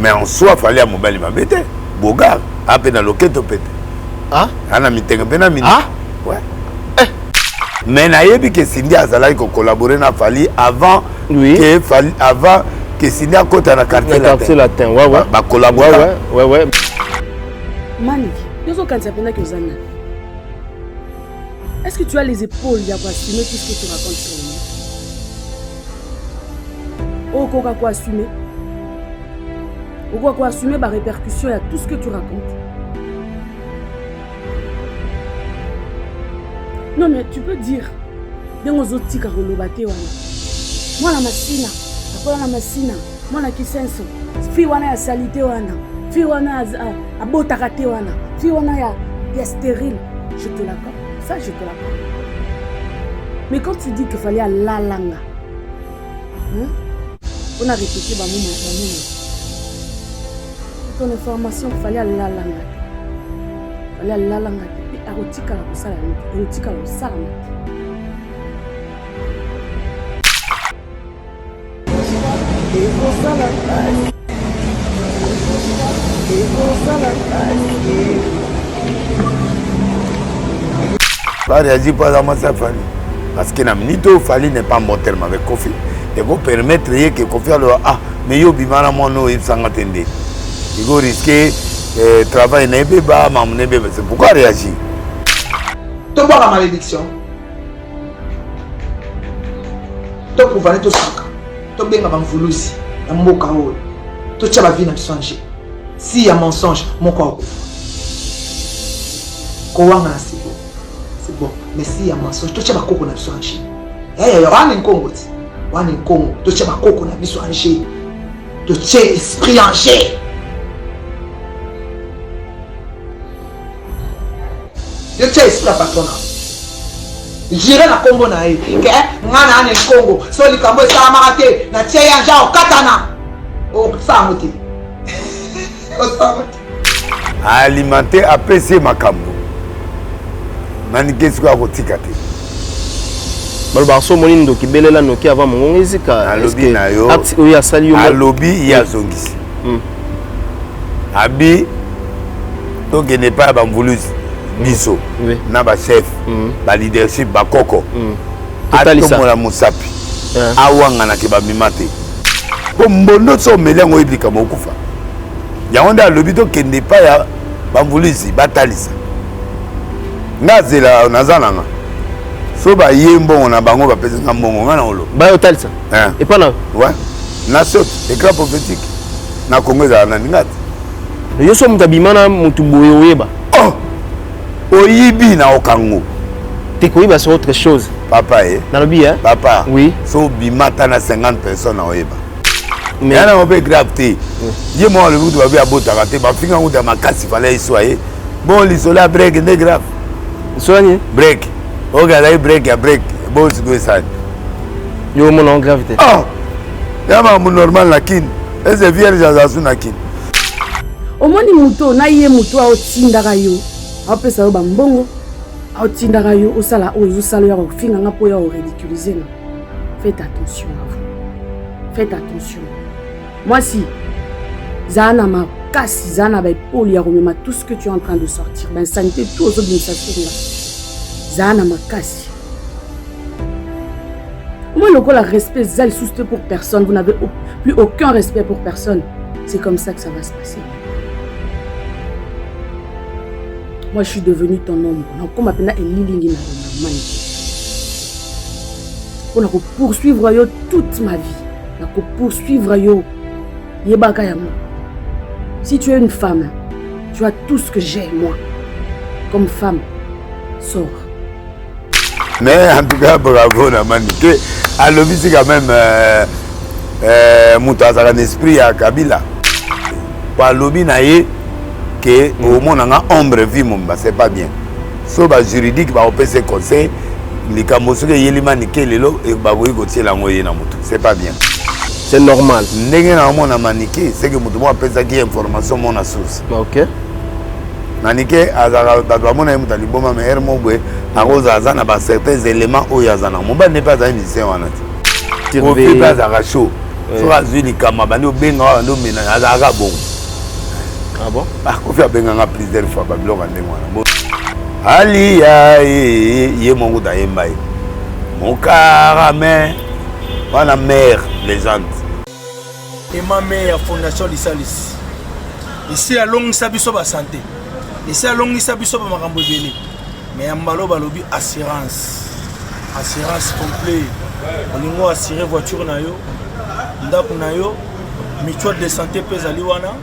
Mais en soi, il fallait à mon bel m'embêter. Bogar, à peine à l'oquette au pété. Ah? On a mis un peu de Ah? Ouais. Mais naïbi que Cindy a collaboré na Fali avant que Cindy a côté dans le quartier latin. Ouais, ouais. Bah collaborer. Ouais. Mani, quand tu as que Zana. Est-ce que tu as les épaules pour assumer tout ce que tu racontes sur nous? Oh, quoi assumer? Quoi assumer ma répercussion à tout ce que tu racontes? Non, mais tu peux dire, moi la machine, la machine, moi la kisenso, fi wana ya salité wana, fi wana a botakate wana, fi wana ya stérile, je te l'accorde, ça je te l'accorde. Mais quand tu dis qu'il fallait à la langa, on a répété ton information qu'il fallait à la langa, fallait à la langa. Erotika la kusala erotika la kusala Pas réagir pas à moi ça Fali parce que na minito Fali n'est pas mortel avec Kofi et vous permettre que Kofi alors mais yo bimana mono il s'engatende il go risquer travail n'est pas m'amener c'est pourquoi réagir. Tu vois la malédiction. Tu peux voir tout ça. Tu bien avant voulusi. La moka ou. Tu tiens la vie n'a changé. Si y a mensonge, mon corps. Kouanga c'est bon. C'est bon. Mais si y a mensonge, tu tiens la coco n'a changé. On est Congo. On est Congo. Tu tiens la coco n'a changé. Tu tiens esprit en jeu. Je tiens esprit à patronat. J'irai na Congo na ye. Que ngana ane Congo. So li kambo sa marate na tiens ya jao katana. O sa moti. O sa moti. Alimenter APC makambo. Manike siko ko tikate. Balba so monindo ki belela noki avant mongo ezika. Alobi na yo. Oya sali yo. Alobi ya zongisi. Abi to gene pas ba mvuluzi. Biso na ba chef ba leadership ba koko ato mola musapi awanga na ke ba mimate ko mbondo so melengo ibika mokufa ya onda lobito kende pa ya ba mvuluzi batalisa ngazela nazananga so ba yembo na bango ba pesa mbongo ngana olo ba yo talisa et pas là ouais na sot écran prophétique na kongeza na ngati yo so mutabimana mutu boyo yeba Oyibi na okango. T'es quoi sur autre chose? Papa Nalobi hein? Papa. Oui. So bimata na 50 personnes na oyeba. Mais on a gravité. Ye moi le bout va abota raté ba finga ou da makasi fallait soyer. Bon l'isola break n'est grave. Soigné break. Regarde break ya break. Bon c'est quoi ça? Yo mon gravité. Ah. Yama mon normal la kin. Et c'est vierge za suna kin. Au moins ni muto na ye muto a otindaka yo. Après ça ba mbongo a otindaka yo osala ozo sala ya finga nga po ya ridiculiser. Faites attention à vous. Faites attention. Moi si Zana ma kasi Zana ba épaule ya remema tout ce que tu es en train de sortir. Ben sanité tout aux organisations là. Zana ma kasi. Moi le la respect zal souste pour personne, vous n'avez plus aucun respect pour personne. C'est comme ça que ça va se passer. Moi, je suis devenu ton ombre. Donc, comme appelle Elilingi na on a poursuivre yo toute ma vie. On a poursuivre yo yebaka ya moi. Si tu es une femme, tu as tout ce que j'ai moi. Comme femme, sors. Mais en tout cas, bravo na manike. Alobi c'est quand même mutaza un esprit à Kabila. Kwa lobi na ye que au monde a ombre vie mon c'est pas bien. So ba juridique ba opese conseil les kamosuke yelima nikelelo et ba boyi gotier la ngoye na mutu. C'est pas bien. C'est normal. Ndenge na mona maniké, c'est que mutu mo apesa ki information mon source. OK. Maniké azara ba mona mutu liboma mais hermo bwe aroza azana ba certains éléments o yazana. Mon ba n'est pas un musicien wana. Tu refais pas à chaud. soki azwi likama bandi obengaka bandi omena azalaka bongo. Ah bon? Kofi abenganga plusieurs fois babiloko ya ndenge wana. Aliya ye mongo tayemba ye mokarame wana mère légende emame ya fondation lisalisi esi alongisa biso basanté esi alongisa biso bamakambo ebele mais ya mbalo balobi assurance complet olingi oassure voiture na yo ndako na yo mutuelle de santé mpe ezali wana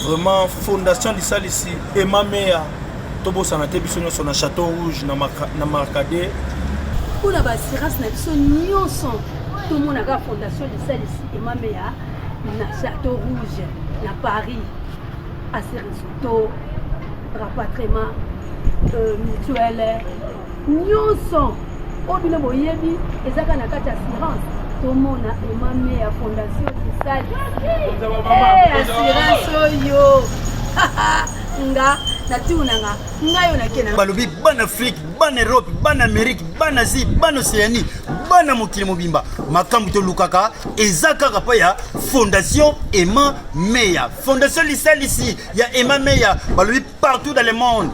vraiment fondation lisalisi emame tobosana te biso nyonso na Château Rouge na Marcadet mpona baassurance na biso nyonso tomonaka fondation lisalisi emameya na Château Rouge na Paris assurance auto rapatriement mutuelle nyonso oyo bino boyebi ezaka na kati assurance tomona emameya fondation lisalisi assurance oyo nga natunanga ngayo nakena balobi bana Afrique bana Europe bana Amérique bana Asie bana Océanie bana mokili mobimba makambo to lukaka ezaka kapa ya fondation Emma Meya fondation lisalisi ya Emma Meya balobi partout dans le monde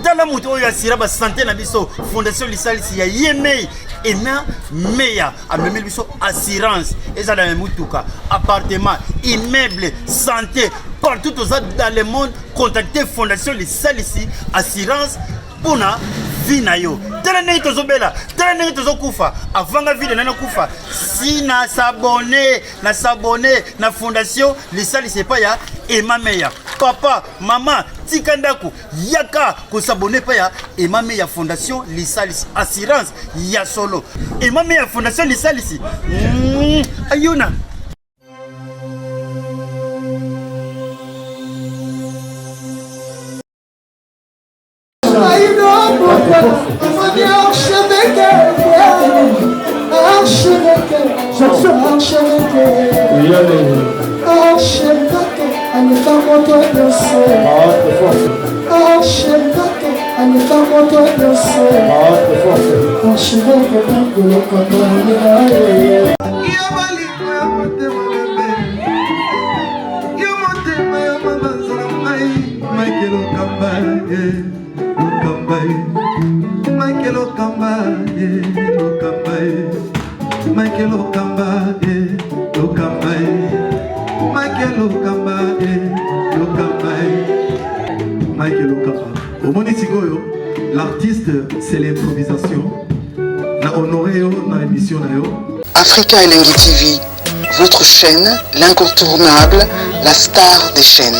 dans la moto oyo asira ba santé na biso fondation lisalisi ya Yemei Emma Meya amemeli biso assurance ezala na mutuka appartement immeuble santé partout dans le monde contactez fondation lisalisi assurance pona vie na yo tala ndenge tozobela tala ndenge tozokufa avanga vie na kufa si na s'abonner na fondation lisalisi pa ya Emma Meya papa mama tika ndako yaka ko s'abonner pa ya Emma Meya fondation lisalisi assurance ya solo Emma Meya fondation lisalisi ayuna l'artiste, c'est l'improvisation. Africa Elengi TV, votre chaîne, l'incontournable, la star des chaînes.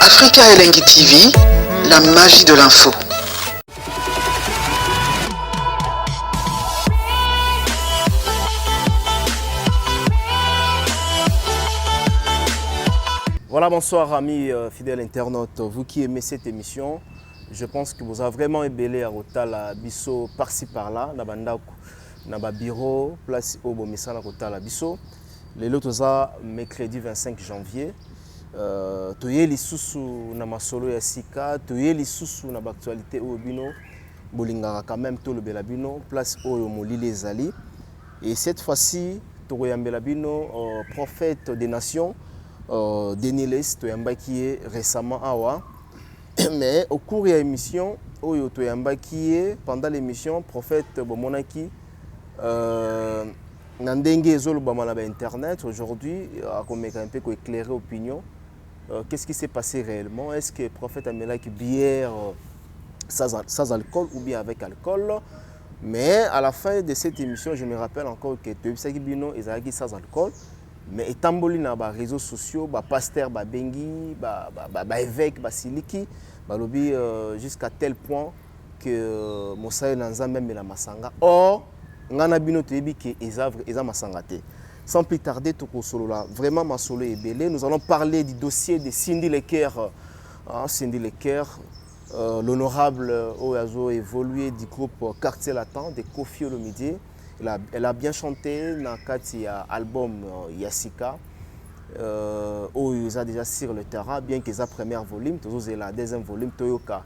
Africa Elengi TV, la magie de l'info. Voilà, bonsoir amis fidèles internautes, vous qui aimez cette émission, je pense que vous avez vraiment ébélé à Rotala Bisso par-ci par-là, na bandako, na ba bureau, place au Bomissa na Rotala Bisso. Les autres mercredi 25 janvier. Toyeli susu na masolo ya sika, toyeli susu na actualité au bino, bolingara quand même tout le belabino, place au molili ezali. Et cette fois-ci, toyambela bino prophète des nations. Deniles Toyamba qui est récemment awa, mais au cours de l'émission, Toyamba qui est pendant l'émission prophète Bomonaki Nandenge Zolo Bamana internet aujourd'hui a comme un peu éclairer opinion. Qu'est-ce qui s'est passé réellement? Est-ce que le prophète a mélangé bière sans alcool ou bien avec alcool? Mais à la fin de cette émission, je me rappelle encore que Toyibsaki Bino est sans alcool. Mais étant donné na ba réseaux sociaux, ba pasteur, ba bengi, ba évêque, ba siliki, ba lobby jusqu'à tel point que Mosaï Nanza même la masanga. Or, ngana bino tebi que eza masanga te. Sans plus tarder, tout solo là, vraiment ma solo est belé. Nous allons parler du dossier de Cindy Lecker. Cindy Lecker, l'honorable Oyazo évolué du groupe Quartier Latin de Kofi Olomide. Elle a bien chanté dans l'album Yassika. Ils ont déjà sur le terrain, bien qu'ils aient le premier volume, toujours le deuxième volume, Toyoka.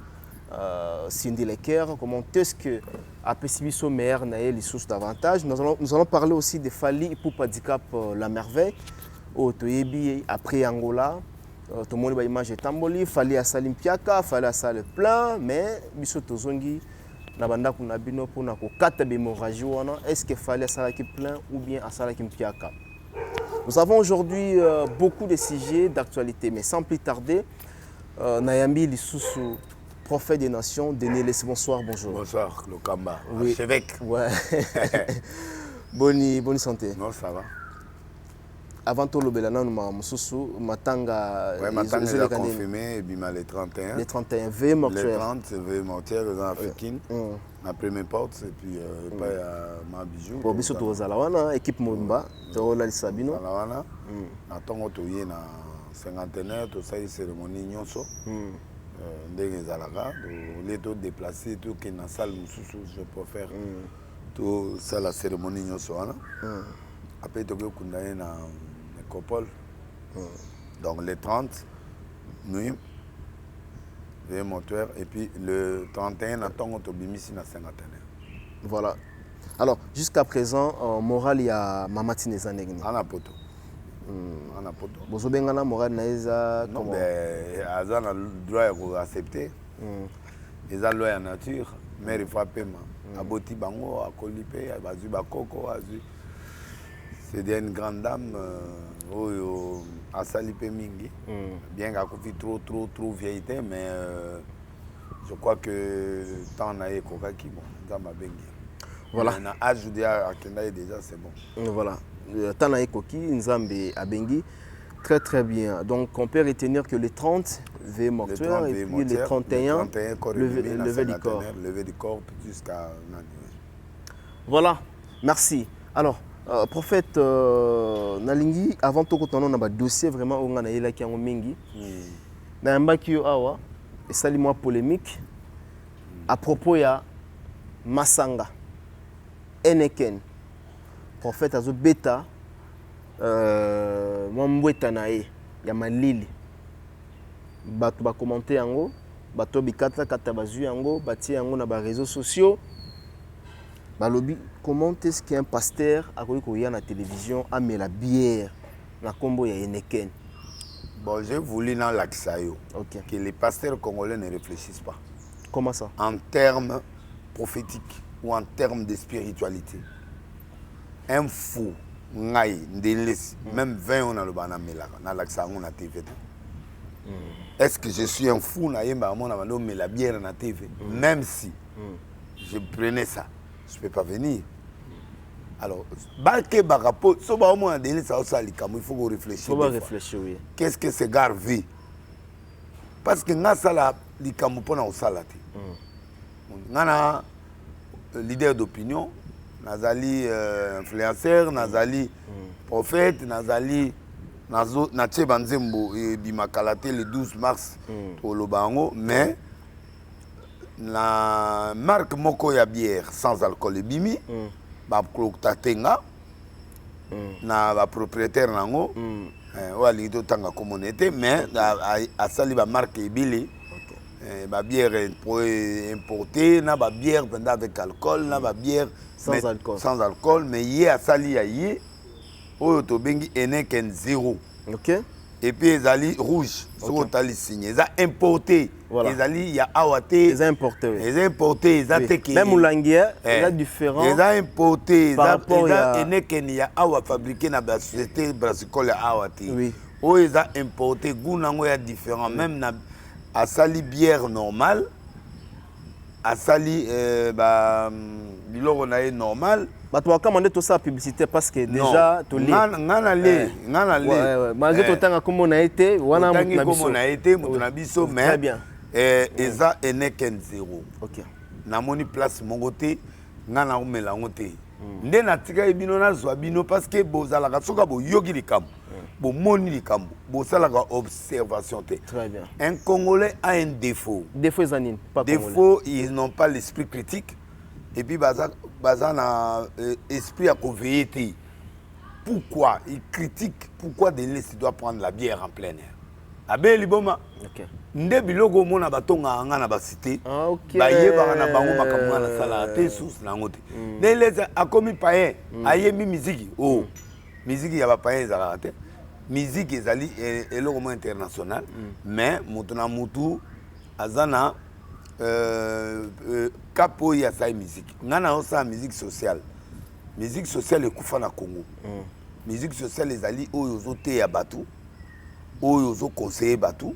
Cindy Lecker, comment est-ce que après Sibiso Meyer n'a les sources davantage. Nous allons parler aussi de Fali Ipupa Dikap La Merveille, au Toyebi après Angola. Tout le monde a image de Tamboli, Fali à Salim Piaka, Fali à Salim Plein, mais Biso Tozongi, Nabanda Kunabino pour Nako Kata Bémoragie, est-ce que Fali à Salim Plein ou bien à Salim Piaka? Nous avons aujourd'hui beaucoup de sujets d'actualité, mais sans plus tarder, Nayambi Lissoussou, prophète des nations, Denis, bonsoir, bonjour. Bonsoir, Lokamba, oui. archevêque. Ouais. Bonne santé. Non, ça va. Avant tout, le Belana, Matanga. Oui, Matanga est confirmé, et puis les 31. Les 31, V mortuaire. Les 30, c'est V mortuaire, les Africains. La première porte, et puis pas ma bijou. Bon, biso to Zalawana, équipe Mumba, to la Sabino. Zalawana. Attends, tu es na cinquantenaire, tu sais cérémonie nyonso. Ndenge zalaka, les taux déplacés, tout qui est dans la salle, je préfère tout ça la cérémonie nyonso. Après, tu peux condamner na Copole. Donc les 30, nuit, le moteur, et puis le 31, attend on bimisi na 51. Voilà. Alors, jusqu'à présent, moral, il y a Mamati Nezanegni. Anapoto. Anapoto. Vous avez un moral Neza. Non, mais Azan a le droit d'accepter. Les allois en nature, mais il faut paiement. Aboti Bango, à Kolipé, à Bazu Bakoko, c'est une grande dame. À Salipé Mingi, bien qu'elle trop vieille, mais je crois que tant on a eu Kokaki, bon, dans ma bengi. Voilà. On a ajouté à Kendaï déjà, c'est bon. Voilà. Tant on a eu Koki, Nzambe à Bengi, très bien. Donc on peut retenir que les 30 V mortuaire et puis les 31 levé du corps. Levé du corps jusqu'à. Voilà. Merci. Alors. Prophète Nalingi, avant tout, quand on a un dossier vraiment où on a eu qui a mingi, na mbaki awa et salimoi polémique à propos ya Masanga, Eneken, prophète azo beta, mwambweta nae ya malili, bato ba commenter yango, bato bikata kata bazu yango, bati yango na ba réseaux sociaux. Balobi, comment est-ce qu'un pasteur a connu à la télévision a mis la bière dans le combo de Eneken? Bon, j'ai voulu dans l'Aksayo que les pasteurs congolais ne réfléchissent pas. Comment ça? En termes prophétiques ou en termes de spiritualité. Un fou, même 20 ans dans l'Aksayo, on a TV. Est-ce que je suis un fou, mais la bière dans la TV? Même si je prenais ça. Je ne peux pas venir. Alors, il faut réfléchir. Oui. Qu'est-ce que ce gars vit? Parce que nous avons leader d'opinion, nous avons influenceur, nous avons prophète, nous avons le 12 mars pour le Bango, mais la marque moko ya bière sans alcool et bimi ba kloktatenga na ba propriétaire nango o ali to tanga communauté mais a sali ba marque ebili ba bière importée na ba bière pendant avec alcool na ba bière sans alcool mais yé a sali ya yé o to bengi Eneken 0. OK. Et puis les ali rouge, ils signé, ils ont importé. Les ali il y a awaté, ils ont importé. Ils ont importé, ils ont téqué. Même Oulanguier, ils ont différent. Ils ont importé, ils ont Eneken il y a awa fabriqué dans la société brassicole awaté. Oui. Où ils ont importé, gounango est différent. Même na à sali bière normale, à sali biloko na normal. Tu vas commander tout ça à publicité parce que déjà tu lis. Malgré tout temps comme on a été, très bien. Eza Eneken 0. OK. Na moni place mon côté, ngana omela ngote. Nde na tika ebino na zwa bino parce que bozala ka soka bo yogi likambo. Bo moni likambo, bo sala ka observation te. Très bien. Un Congolais a un défaut. Défaut zanine, pas Défaut, ils n'ont pas l'esprit critique. et puis baza na esprit à conveiller. Pourquoi il critique pourquoi Denis doit prendre la bière en plein air? Abe liboma. OK. Nde biloko mona batonga nga na ba cité. Ba yeba na bango makamwa na sala te sous na ngote. Ne les a commis païen, ayemi musique. Oh. Musique ya ba païen za te. Musique ezali eloko mo international, mais mutuna mutu azana capo ya sa musique. Ngana osa musique sociale. Musique sociale ekufa na Congo. Musique sociale ezali oyo zote ya batu. Oyo zo conseiller batu.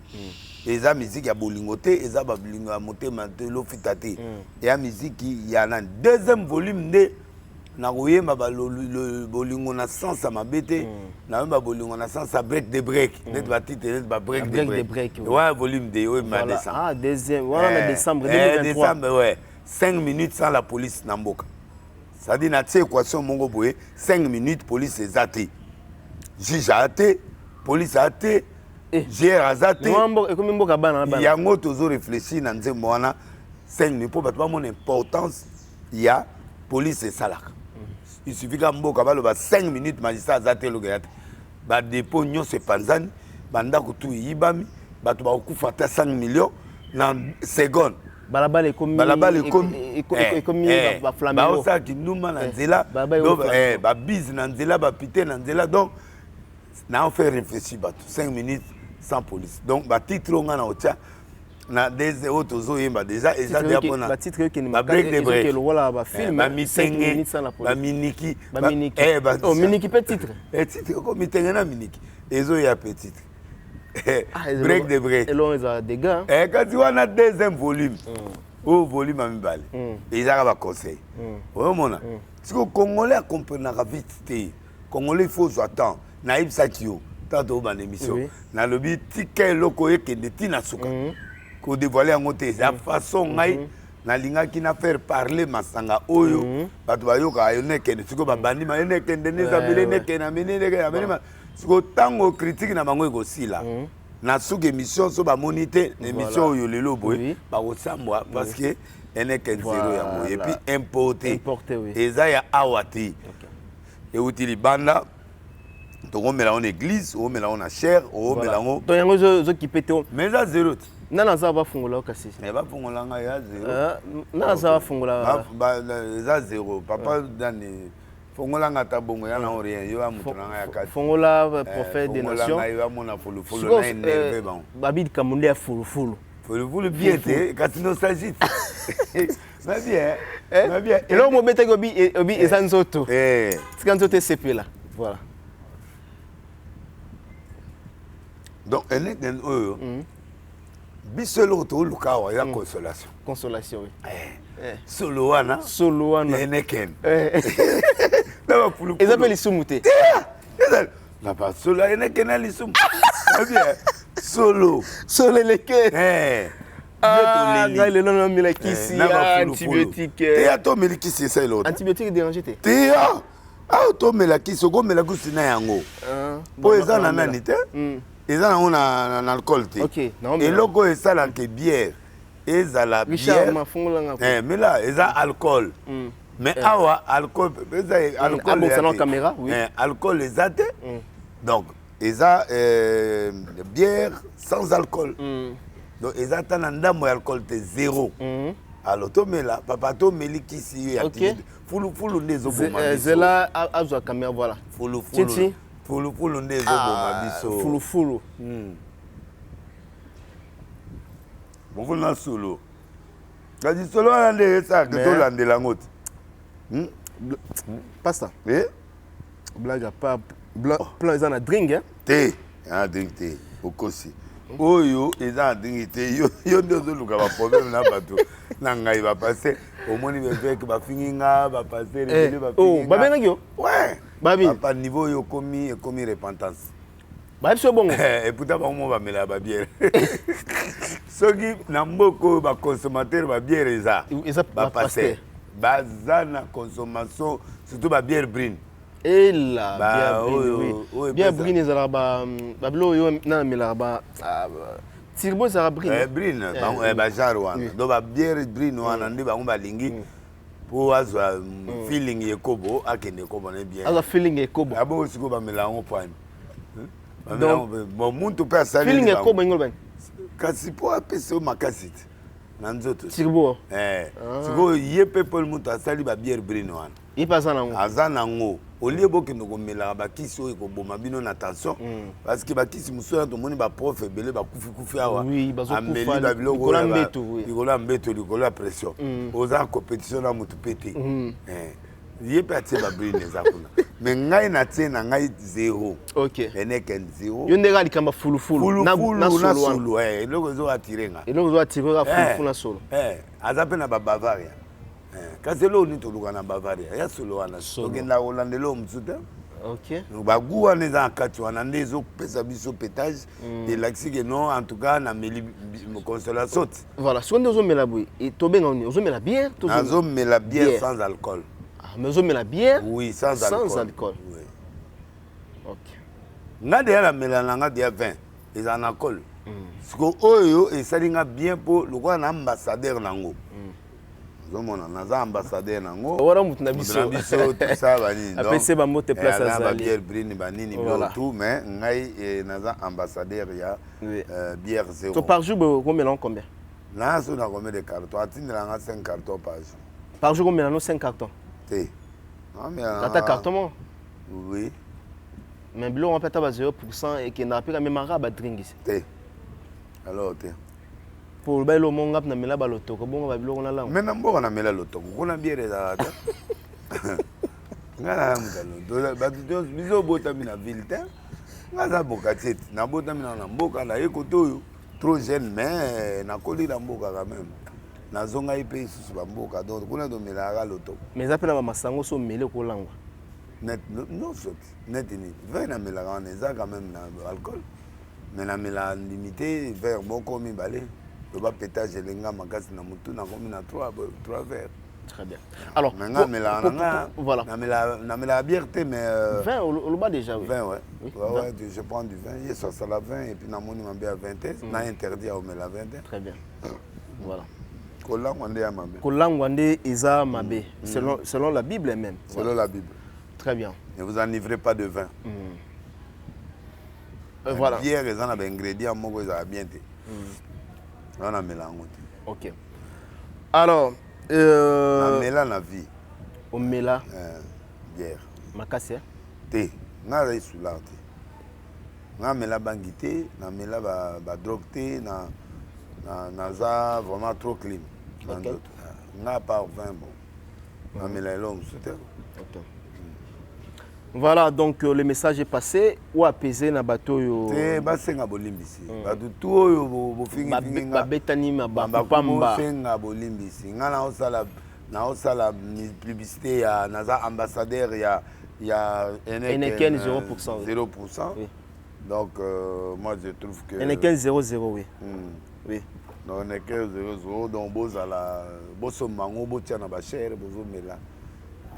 Eza musique ya bolingo te, eza ba bolingo ya motema te lo fitate. Ya musique ya na deuxième volume de na koyemba ba bolingo na sens à mabete, na ba bolingo na sens à break de break, net ba titre net ba break de break. Ouais, volume de ouais ma décembre. Ah, deuxième, voilà décembre 2023. Décembre ouais. 5 minutes sans la police na mboka. Ça dit na tse équation mongo boye 5 minutes police ezate. Juge a été, police a été, GR a été. Il y a un autre réfléchi dans ce moment 5 minutes pour battre mon importance. Il y a police et salak. Il suffit qu'à mboka baloba 5 minutes magistrat a été le gars. Ba dépôt nyo se panzani, banda ko tu yibami, batu ba ku fata 5 millions na seconde. Balabala ekomi ba flamero. Ba osa ki nduma na nzela. Ba bise na nzela, ba pité na nzela. Donc na on fait réfléchir batu 5 minutes sans police. Donc ba titre on na otia na des autres zo yemba déjà et ça déjà pona. Ba titre que ni ba break de break. Voilà ba film. Ba mitenge ba miniki. Oh miniki petit titre. Et titre comme mitenge na miniki. Ezo ya petit. Break de break. Et l'on a des gars. Quand tu vois notre deuxième volume, au volume à Mbali, ils ont un conseil. Oui, mon ami. Si le Congolais comprend la vite, Congolais il faut attendre. Naïb Sakio, tant de bonnes émissions. Na lobby ticket loco et qui n'est pas souka. Qu'on dévoile en côté. La façon naïb. Na linga qui n'a faire parler masanga oyo. Batubayo ka ayone kene. Si ko babandi ma ayone kene neza bile ne kene amene ne kene amene ma. Si ko tango critique na bango ego là. Na sous émission so ba monité émission oyo lelo boy ba osambwa parce que ene kene zéro ya mo et puis importé oui. Eza ya awati. Et utili banda to komela en église, o mela en chair, o mela en. To yango zo ki pété. Mais ça zéro. Nana za ba fungola kasi. Ba fungola nga ya zéro. Nana za ba fungola. Ba za zéro. Papa dani fungola nga tabongo ya na rien. Yo amutra nga ya kati. Fungola prophète des nations. Fungola nga yo amona fulu fulu na énervé bon. Babid kamunde ya fulu fulu. Fulu fulu bien te kati nostalgie. Na bien. Na bien. Et là mo beta obi ezanzoto. Tsanzoto CP là. Voilà. Donc elle est dans eux. Bisolo to lukawa ya consolation. Consolation oui. Soloana. Eneken. Là pour le. Ils appellent Sumuté. Là pas solo eneken ali sum. Bien. Solo leke. Ah, le nom milakisi antibiotique. Te to milakisi c'est l'autre. Antibiotique dérangé te. Te ah to milakisi go milakusi na yango. Po ezana nani te? Ils ont un alcool. Ok. Et logo est ça que bière. Ils ont la bière. Mais là, ils ont alcool. Mais awa alcool. Alcool c'est la caméra. Oui. Alcool les a. Donc ils ont bière sans alcool. Donc ils ont un andam alcool de zéro. Alors toi mais là, papa toi mais qui si activité. Fulu des oboma. C'est là à la caméra voilà. Fulu. Fulu ndezo boma biso. Fulu. Bongo na solo. Kasi solo ande ça que to lande la ngote. Pas ça. Eh? Blague pas plan ils en a drink hein. Té, ah drink té. Okosi. Oyo eza drink té yo ndezo luka ba problème na bato. Na ngai va passer au moni bebek ba finginga ba passer les ba finginga. Oh, ba benga yo? Ouais. Babi. Papa niveau yo commis repentance. Babi so bongo. Et pourtant ba mo ba mela ba bière. Soki na mboko ba consommateur ba bière eza. Eza ba passer. Bazana consommation surtout ba bière brune. Et là bière brune. Bière brune eza ba bablo yo na mela ba Tirbo eza brune. Brune ba genre wana. Do ba bière brune wana ndi ba lingi. pour azwa feeling yekobo akende kobo na bien azwa feeling yekobo abo siko ba melango point bon muntu pe asali feeling yekobo ngolo ben kasi po apese o makasi na nzoto siko siko ye people muntu asali ba bière brune wana ipaza nango azana ngo olie bokende komela bakisi oyo koboma bino na tension parce que bakisi musoya tomoni ba prof ebele bakufi awa ameli babiloko likolo ya mbeto likolo ya pression oza compétition na mutu pete ye pe atie babrine eza kuna me ngai natie na ngai 0 eneke 0 yo ndenge alikamba fulufulu na solo eloko ezo atire nga eloko ezo atire nga fulufulu na solo aza pe na babavaria kasi elo ni toluka na bavaria ya solo wana tokenda kolandela oyo mosusu te bagu wana eza na kati wana nde ezopesa biso pétage elakisi ke non en tout cas nameli consolation te voilà soki nde ozomela boye tobenga nini ozomela bière nazomela bière sans alcool mais ozomela bière oui sans alcool ok nga deya namela na nga deya vin eza na alcool siko oyo esali nga bien mpo lokola na ambassadeur nango zomona naza ambassadeur nango wana mutu na biso tout ça banini donc apese bamote place azali bière brune banini tout mais ngai naza ambassadeur ya bière 0 to par jour combien combien là so na combien de cartons atindela nga 5 cartons par jour combien 5 cartons te non mais ata carton mo oui mais bilo on peut ta 0% et qui n'a pas même arabe drink ici te alors te pour le lo monga na mela baloto ko bonga babilo na lango mena mboka na mela loto kuna biere za ta ngala mutalo batu bizo bota mina ville te ngaza boka tete na bota mina na mboka na ekoto trop jeune mais na kolira mboka quand même na zonga ipe susu ba mboka donc kuna do mela ga loto mais appela ba masango so mele ko lango net non soti net ni vin na mela ga na za quand même na alcool mais na mela limité vers moko mi balé le bas pétage lenga makasi na mutu na komi na 3 verres. Très bien. Alors voilà. Na mela bière te mais vin au bas déjà oui. Vin ouais. Ouais, je prends du vin, il ça la vin et puis na moni mambé à 20 na interdit au mela 20. Très bien. Voilà. Kolangwande ya mabe. Kolangwande eza mabe selon la Bible même. Selon la Bible. Très bien. Ne vous enivrez pas de vin. Voilà. Bière eza na ba ingrédients moko eza bien te. On a mélange. Ok. Alors, on mélange la vie. On mélange bière. Makasi. Thé. Na la soula thé. Na mélange bangité, na mélange ba drogue thé, na za vraiment trop clean. Na pas vin bon. Na mélange l'homme c'était. Ok. Voilà, donc le message est passé. Ou apaiser na bateau yo. C'est basenga bolimbisi. Bato tout yo bo fingi fingi. Ba betani ma ba pamba. Basenga bolimbisi. Nga na osala publicité ya naza ambassadeur ya Eneken 0%. 0%. Oui. Donc moi je trouve que Eneken 0,0 oui. Oui. Donc Eneken 0,0 donc bozala boso mango botia na ba cher bozo mela.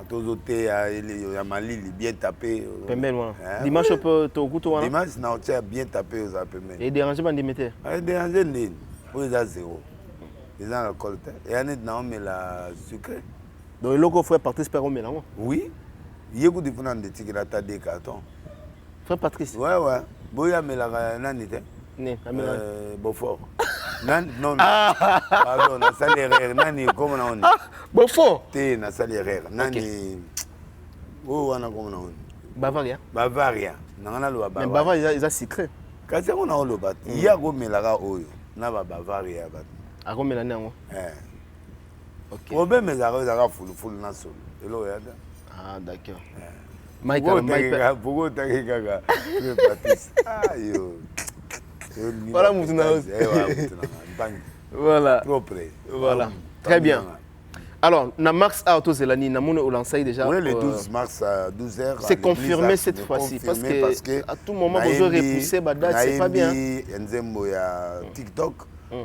Tozoté ya malili bien tapé. Pemben moi. Dimanche peut to kuto wana. Dimanche na otia bien tapé aux pemben. Et déranger ban dimete. Déranger nini? Pour les 0. Les gens récoltent et anet na on met la sucre. Donc loko frère Patrice Perron melango. Oui. Yego di funa de tikira ta des cartons. Frère Patrice. Ouais. Boya mela nani te. Ne, amela. Beaufort. Non. Pardon, na salaire nani comment on est. Beaufort. Te na salaire nani. Oh wana comment on est. Bavaria. Nangana lo Bavaria. Mais Bavaria ils a secret. Kasi on a lo bat. Ya go melaka oyo. Na Bavaria bat. A ko melana ngo. OK. Problème ezaka fulu na solo. Elo ya da. Ah d'accord. Michael. Pourquoi t'as gaga? Ayo. Voilà Moutuna. Voilà. Propre. Voilà. Très bien. Alors, na Max Auto Zelani, na mon lancé déjà. Oui, le 12 mars à 12h. C'est confirmé cette fois-ci parce que à tout moment vous aurez repoussé date, c'est pas bien. Nzembo ya TikTok,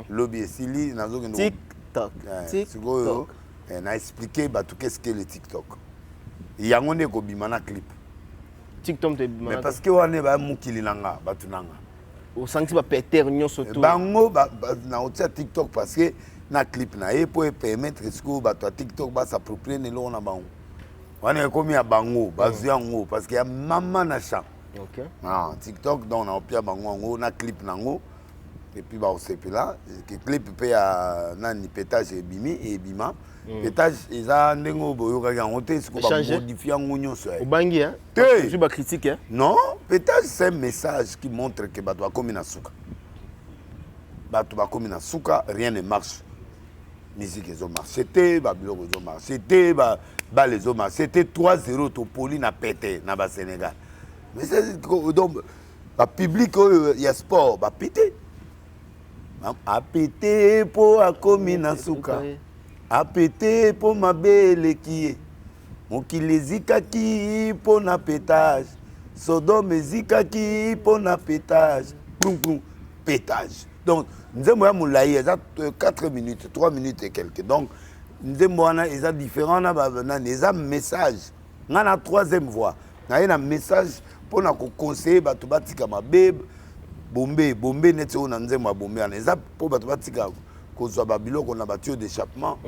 lobby Sili nazo kendo. TikTok. TikTok. On a expliqué tout qu'est-ce que le TikTok. Yango ne ko bimana clip. TikTok te bimana. Mais parce que wane ba mukili nanga batunanga. Au senti ba péter nyon surtout. Bango na otia TikTok parce que na clip na ye pour permettre ce que bato TikTok ba s'approprier ne lo na bango wana komi ya bango bazwi yango parce que ya mama na champ OK TikTok donc na opia bango ngo na clip nango et puis ba osepela que clip pe ya nani pétage ebimi et bima pétage eza ndengo boyoka yango te ce que ba modifier ngo nyonso obangi hein tu ba critique hein non pétage c'est un message qui montre que bato ba komi na suka bato ba komi na suka rien ne marche musique ils ont marché babiloko ils ont marché ba les ont marché 3-0 to poli na pété na ba Sénégal mais c'est donc ba public il y a sport ba pété a pété po a komi na suka a pété po mabele ki mokili ezikaki po na pétage Sodome ezikaki po na pétage pétage donc nzembo ya mulayi eza 4 minutes 3 minutes et quelques donc nzembo wana eza différent na banani eza message nga na troisième voix na ye na message mpona koconseiller bato batika mabe bombe neti oyo na nzembo ya bombe wana eza mpo bato batika kozwa babiloko na batio d'échappement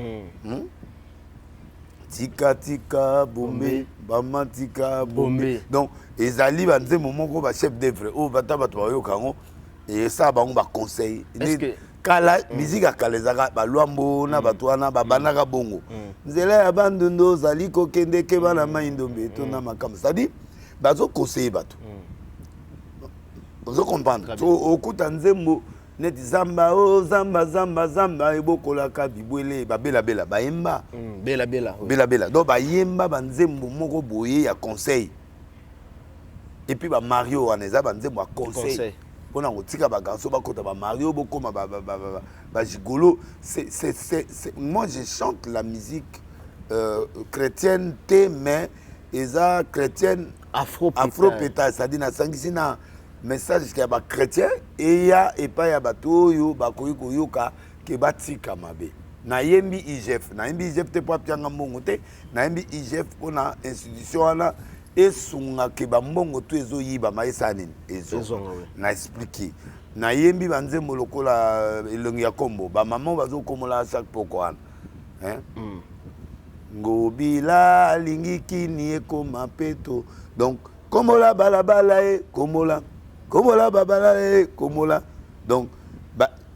tika bombe bama tika bombe donc ezali banzembo moko bachef d'œuvre oyo bata bato bayoka yango ça bango ba conseil kala musique akala ezaka balwambo na bato wana babandaka bongo nzela ya bandondo ozali kokende ke bana mai ndombe to na makambo c'est-à-dire bazo conseiller bato ozo comprendre okuta nzembo neti zamba o zamba ebokolaka bibwele babela bayemba bela donc bayemba banzembo moko boye ya conseil et puis ba Mario wana eza banzembo ya conseil on a un bagarso bakota ba Mario bokoma ba gigolo moi je chante la musique chrétienne mais eza chrétienne afro pétage c'est-à-dire na sangisi na message ki ba chrétien et ya epa ya bato yo bakoyi koyoka ke batika mabe na yembi IGF te po apia mbongo te na yembi IGF pona institution wana esunga ke bambongo to ezoyiba maisa nini ezo na expliquer na yembi banzembo lokola elongi ya kombo ba maman bazokomola chaque poko wana ngobila lingiki ni ekoma peto donc komola balabala komola babala komola donc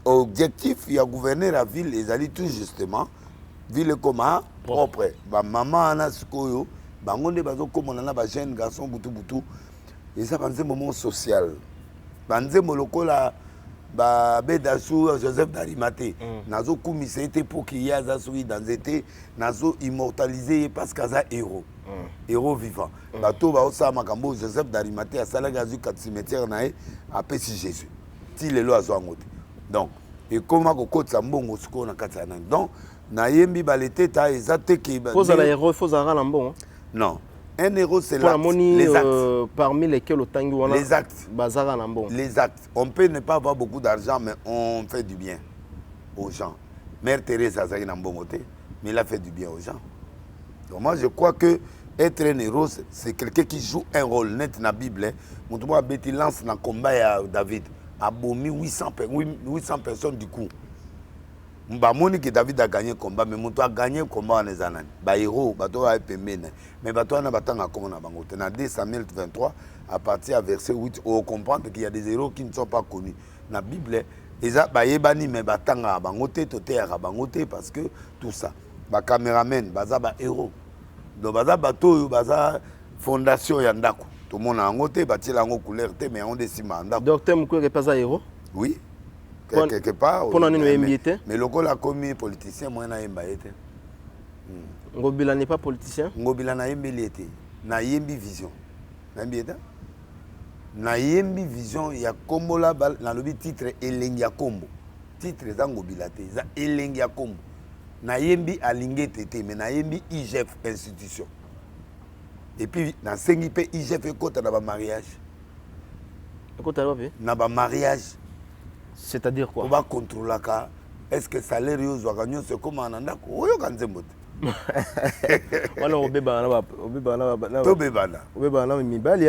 objectif ya gouverner la ville ezali tout justement ville comme propre ba maman na sikoyo bango nde bazokomona na ba jeune garçon butu eza banzembo mo social banzembo lokola ba bedasu Joseph d'Arimathée nazo kumisa ete pour qu'il y a za soui dans été nazo immortaliser parce qu'aza héros vivant bato ba osa makambo Joseph d'Arimathée asalaga zu kat cimetière nae apesi Jésus ti lelo azo ngote donc et comment ko kotsa mbongo siko na kata na donc na yembi balete ta ezate ke faut za héros faut za na mbongo. Non. Un héros, c'est les actes. Parmi lesquels les actes. Les actes. On peut ne pas avoir beaucoup d'argent, mais on fait du bien aux gens. Mère Thérèse a fait mais il a fait du bien aux gens. Donc moi, je crois que être un héros, c'est quelqu'un qui joue un rôle net dans la Bible. Mon tour Betty lance dans le combat à David. A bomi 800 personnes du coup. Mbamoni que David a gagné le combat, mais Moutou a gagné le combat en Ezanan. Ba héros, bato a épemé. Mais bato a batanga comme on a bangoté. Dans 2 Samuel 23, à partir du verset 8, on comprend qu'il y a des héros qui ne sont pas connus. Dans la Bible, ils ont bayebani mais batanga bangoté, toté a bangoté parce que tout ça. Ba caméraman, baza ba héros. Donc baza bato, baza fondation yandako. Tout le monde a bangoté, bâti la couleur, mais on décime yandako. Docteur Moukou est pas un héros? Oui. Quelque part mais le gars a commis politicien moi na yemba été Ngobila n'est pas politicien. Ngobila na yemba été na yembi vision na bieta na yembi vision ya kombola na lobi titre elengi ya kombo titre za Ngobila te za elengi ya kombo na yembi alinge tete mais na yembi IGF institution et puis na sengi pe IGF ekota na ba mariage na ba mariage. C'est-à-dire quoi? On va contrôler ça. Est-ce que salaire est c'est comme un anda? Oui, on a voilà,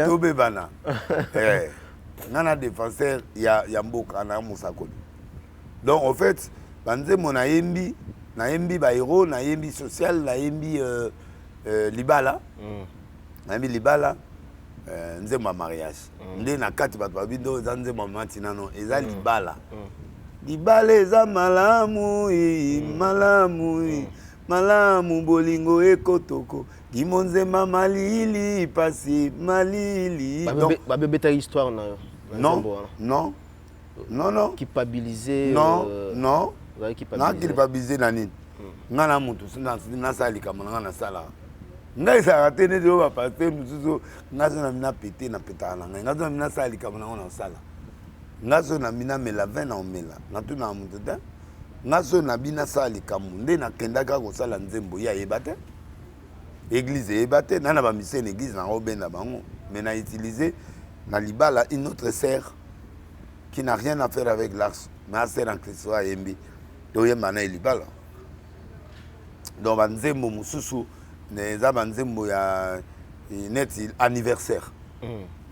obébana. Nana défenseur, il y a Mboka, na Moussakoli. Donc en fait, banzembo nayembi bahéros nayembi social nayembi libala nayembi libala nzembo ya mariage nde na kati bato babindo eza nzembo ya mama tinano eza libala libala eza malamu malamu bolingo ekotoko gimonzema malili pasi malili babebeta histoire na yo non culpabiliser non culpabiliser na nini nga na mutu nasala likambo na nga nasala ngai ezalaka te neti oyo bapaster mosusu nga so na mina pete na petaka na ngai nga so na mina sala likambo na ngo na osala nga so na mina mela vin na omela natunaka mutu te nga so na bina sala likambo nde nakendaka kosala nzembo ye ayeba te église eyeba te na bamisien na église nango obenda bango mais na utiliser na libala une autre sœur qui n'a rien à faire avec l'ars mais a sœur en Christ ayembi toyemba na libala donc banzembo mosusu eza banzembo ya neti anniversaire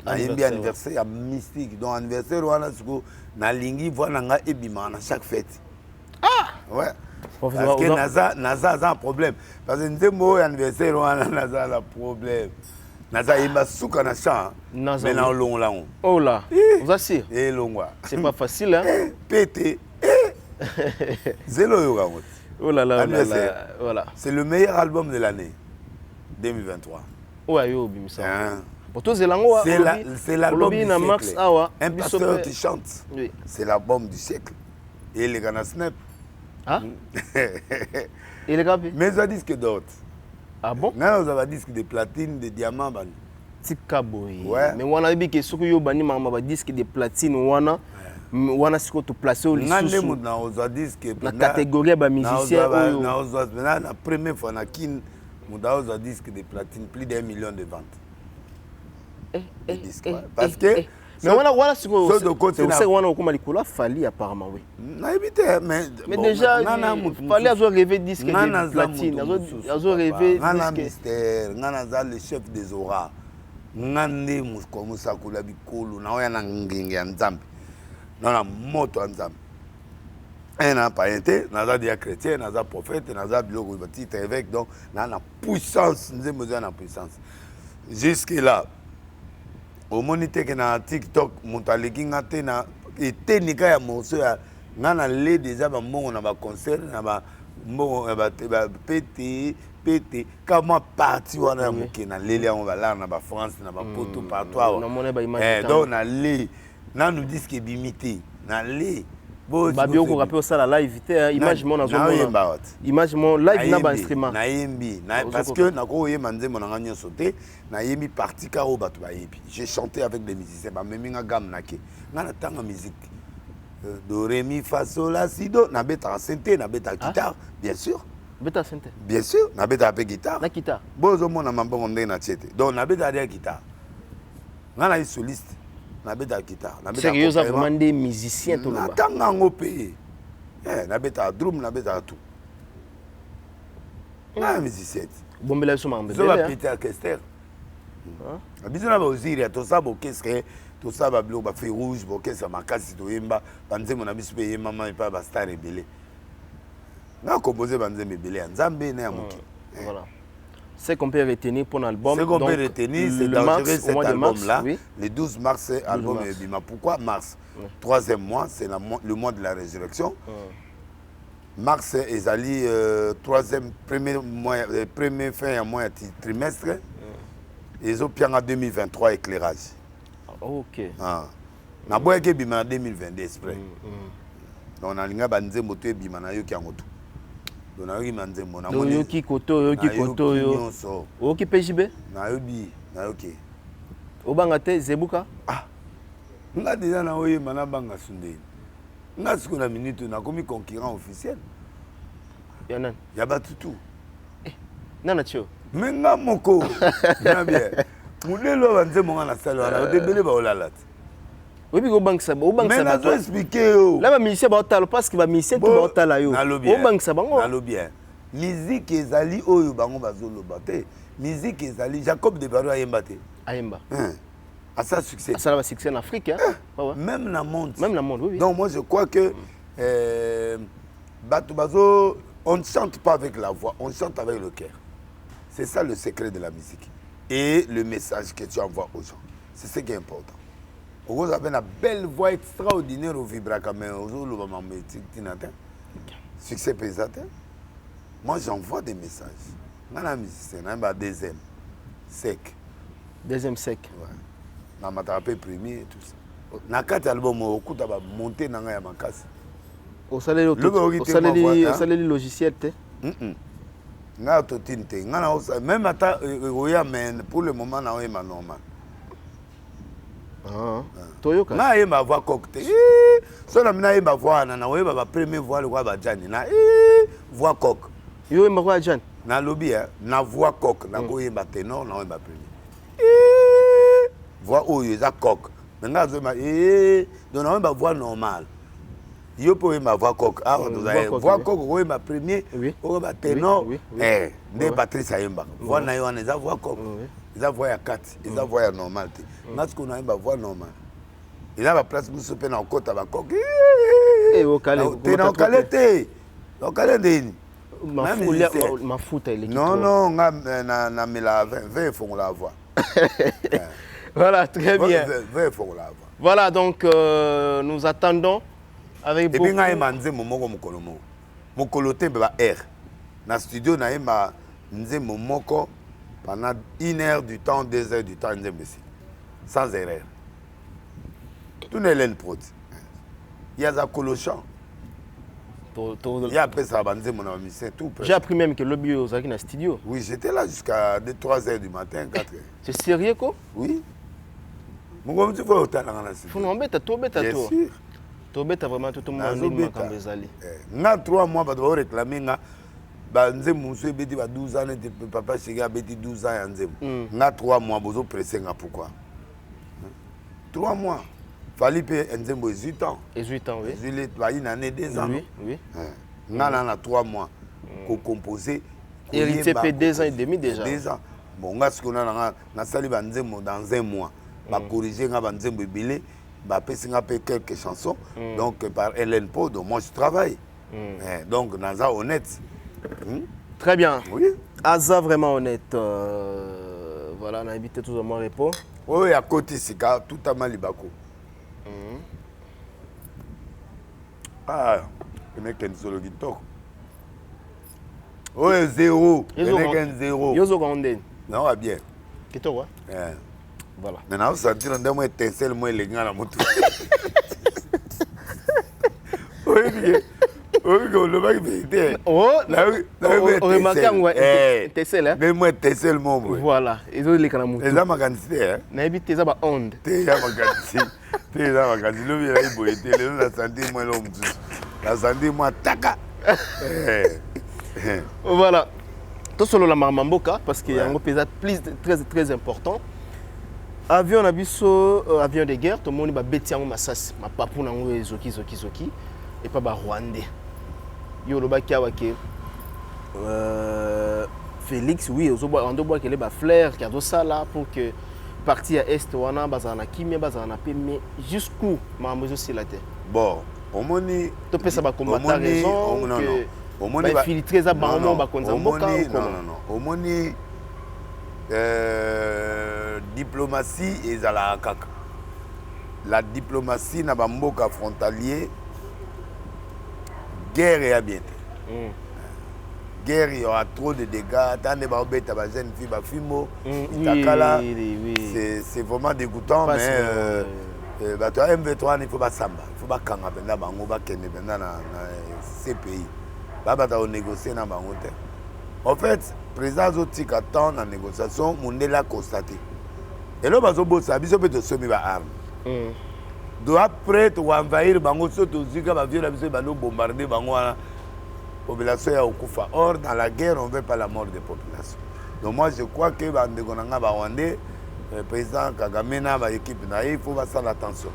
nayembi anniversaire ya mystique donc anniversaire wana siko nalingi voi na nga ebimaka na chaque fête ouais parce que naza un problème parce que nzembo oyo anniversaire wana naza na problème naza yemba suka na champ mais na olongola ngo oh là vous assure elongwa c'est pas facile hein pété zelo yo kango oh là là voilà c'est le meilleur album de l'année 2023 ouais yo bimisa pour zelango c'est l'album du siècle un pasteur qui chante oui. C'est l'album du siècle et les gars snap ah et les gars mais ça disque d'or ah bon non ça va disque de platine de diamant ban tika boy mais wana bi ke soko yo bani mama ba disque de platine wana siko to placer au lisusu ngande mu na oza disque na catégorie ba musicien oyo na oza na première fois na kin mu da oza disque de platine plus d'1 million de ventes parce que mais wana siko c'est wana okoma likolo fali apparemment oui na éviter mais déjà fali azo rêver disque de platine azo rêver disque mystère ngana za le chef des auras ngande muskomusa kula bikolo na oya na ngenge ya nzambe na moto ya nzambe na païenté naza dia chrétien naza prophète naza biloko ba titre évêque donc na puissance nzembo za na puissance jusque là au monité que na TikTok montaleki nga te na etenika ya morceau ya nga na le déjà ba mbongo na ba concert na ba mbongo ba pété kama parti wana ya moke na lele yango balara na ba France na ba poto partout donc na le nanu disque bimité na le babio ko rappel ça la live te image mon azomona image mon live na ba instrument na yembi na parce que na ko yemba nzembo na nganyo sauté na yembi parti ka o batu ba yebi j'ai chanté avec des musiciens ba meminga gam nake na tanga musique do ré mi fa sol la si do na beta synthé na beta guitare bien sûr beta synthé bien sûr na beta pe guitare na guitare bozo mona mambongo ndé na tiete donc na beta dia guitare ngana yi soliste na beta guitare na beta sérieux vraiment des musiciens tout là tanga ngo pe na beta drum na beta tout na musicien bombela so mambe zo ba Peter Kester bizona ba oziri to ça bo qu'est-ce que tout ça ba blo ba fait rouge bo qu'est-ce makasi to yemba banzemo na biso pe yemba ma pa ba star rebelle na composer banzemo rebelle ya nzambe na ya moki voilà. C'est qu'on peut retenir pour l'album. Ce qu'on peut retenir, c'est d'enregistrer cet album-là. Oui. Le 12 mars, c'est l'album Ebima. Pourquoi mars? Troisième mois, c'est le mois de la résurrection. Mars, Ezali, premier fin mois trimestre. Ils ont bien en 2023 éclairage. Ok. Na boya ke Ebima en 2022 exprès. Donc on a linga banze moto Ebima na yo ki angoto. Yoki koto yo oki PJB na yobi na yoki obanga te zebuka nga déjà na oye mana banga sunde nga siko na minute na komi concurrent officiel ya nani ya batutu nana tio menga moko na bien mudelo banze monga na sala na debele ba olalata oui bi go bank sa mais na to expliquer yo là ba musicien ba otalo parce que ba musicien to ba otala yo o bank sa bango na lo bien musique ezali oyo bango bazoloba te musique ezali Jacob de Baro ayemba te ayemba à sa succès ça va succès en Afrique hein même dans le monde oui donc moi je crois que On ne chante pas avec la voix, on chante avec le cœur. C'est ça le secret de la musique. Et le message que tu envoies aux gens. C'est ce qui est important. Vous avez une belle voix extraordinaire au vibrato, mais succès pesant. Moi, j'envoie des messages. Dans la musique, c'est deuxième sec. Deuxième sec. Ouais. On m'a tapé premier et tout ça. Dans 4 albums, on a monté dans la casse. Au salaire logiciel, même pour le moment, on est normal. Toyoka. Na yeba voix cocktail. So na mina yeba voix na yeba ba premier voix le roi ba Jani na voix coq. Yo yeba voix Jani. Na lobby na voix coq na ko yeba ténor na yeba premier. Voix oyo za coq. Nga zo ma donc na yeba voix normale. Yo po yeba voix coq. Ah voix coq ko yeba premier o ba ténor. Ne Patrice Ayemba. Voix na yo na za voix coq. Ils ont voix à 4, ils ont voix normale. Parce qu'on a une voix normale. Ils ont la place pour se faire en côte à la coque. Et au calé. T'es dans qualité. Dans qualité. Ma fout, elle est. Non, non, on a mis la 20 font la voix. Voilà, très bien. 20 font la voix. Voilà, donc nous attendons avec beaucoup. Et puis, on a dit mon coloté R. Dans le studio, on a dit mon pendant 1 heure du temps, 2 heures du temps, sans erreur. Tout n'est pas prod. Il y a des colochans. Il y a après ça, mon ami, c'est tout. J'ai appris même que le bio est dans le studio. Oui, j'étais là jusqu'à 3 heures du matin, 4 heures. C'est sérieux quoi? Oui. Mon gars, tu fais autant dans la studio. Faut nous embêter, toi, bête à toi. Bien sûr. Toi, bête vraiment tout le monde quand vous allez. Dans 3 mois, je vais réclamer. Nzembo monsieur beti ba 12 ans et papa Chiga beti 12 ans ya Nzembo. Na 3 mois bozo pressé nga pourquoi? 3 mois. Fallait payer Nzembo 18 ans. 18 ans oui. Il est une année 2 ans. Oui, oui. Na 3 mois pour composer. Héritier fait 2 ans et demi déjà. 2 ans. Bon nga ce qu'on a na sali ba Nzembo dans 1 mois. Ba corriger nga ba Nzembo ebele, ba pesi nga pe quelques chansons. Donc par Hélène Paul, donc moi je travaille. Donc naza honnête. Très bien. Oui. Aza vraiment honnête. Voilà, on a invité tout le monde répond. Oui, à côté, c'est tout à Malibako. Ah, il n'y a qu'un seul guitare. Oui, 0. Il n'y a qu'un 0. Yozo Gondé. Non, va bien. Qu'est-ce que tu voilà. Maintenant, vous sentez que vous êtes étincelle, moi, les gars, la moto. Oui, bien. Oui, le mec vérité. Oh, on remarque un étincelle. Mais moi, étincelle, mon boy. Voilà. Ils ont les canamous. Les gens m'ont quantité, hein. N'habite tes abats ondes. T'es là, ma quantité. T'es là, ma quantité. Le vieux, il boit. T'es là, la santé, moi, l'homme. La santé, moi, taka. Voilà. Tout solo la marmamboka, parce qu'il y a un épisode très important. Avion avion de guerre, tout le monde va bêtir en massas, ma papou nango zoki. Et pas bah rwandais. Yo le baki awake. Félix, oui, on doit qu'il ait flair, qui a ça là pour que partie à est wana bazana kimia bazana pe mais jusqu'où mamozo c'est la terre. Bon, au moni. Tu peux ça ba combattre raison. Non. Au moni ba filtrer ça ba on ba konza mboka. Non. Au moni diplomatie et la kaka. La diplomatie na ba mboka frontalier. Guerre et habiente. Guerre, il y aura trop de dégâts. Attendez, ma jeune fille, ma fimo. C'est vraiment dégoûtant, pas mais M23, il faut pas samba. Il faut pas kanga benda bango ba kende benda na ces pays. Baba ta négocier na bango te. En fait, président Zotik attend la négociation, Mundela constaté. Et là bazo bossa biso peut te semer ba arme. Doit prêt ou envahir bango soto zika ba viola biso ba no bombarder bango la population ya okufa. Or dans la guerre on veut pas la mort des populations. Donc moi je crois que ba ndeko nanga ba Rwandais président Kagame na ba équipe na il faut faire attention.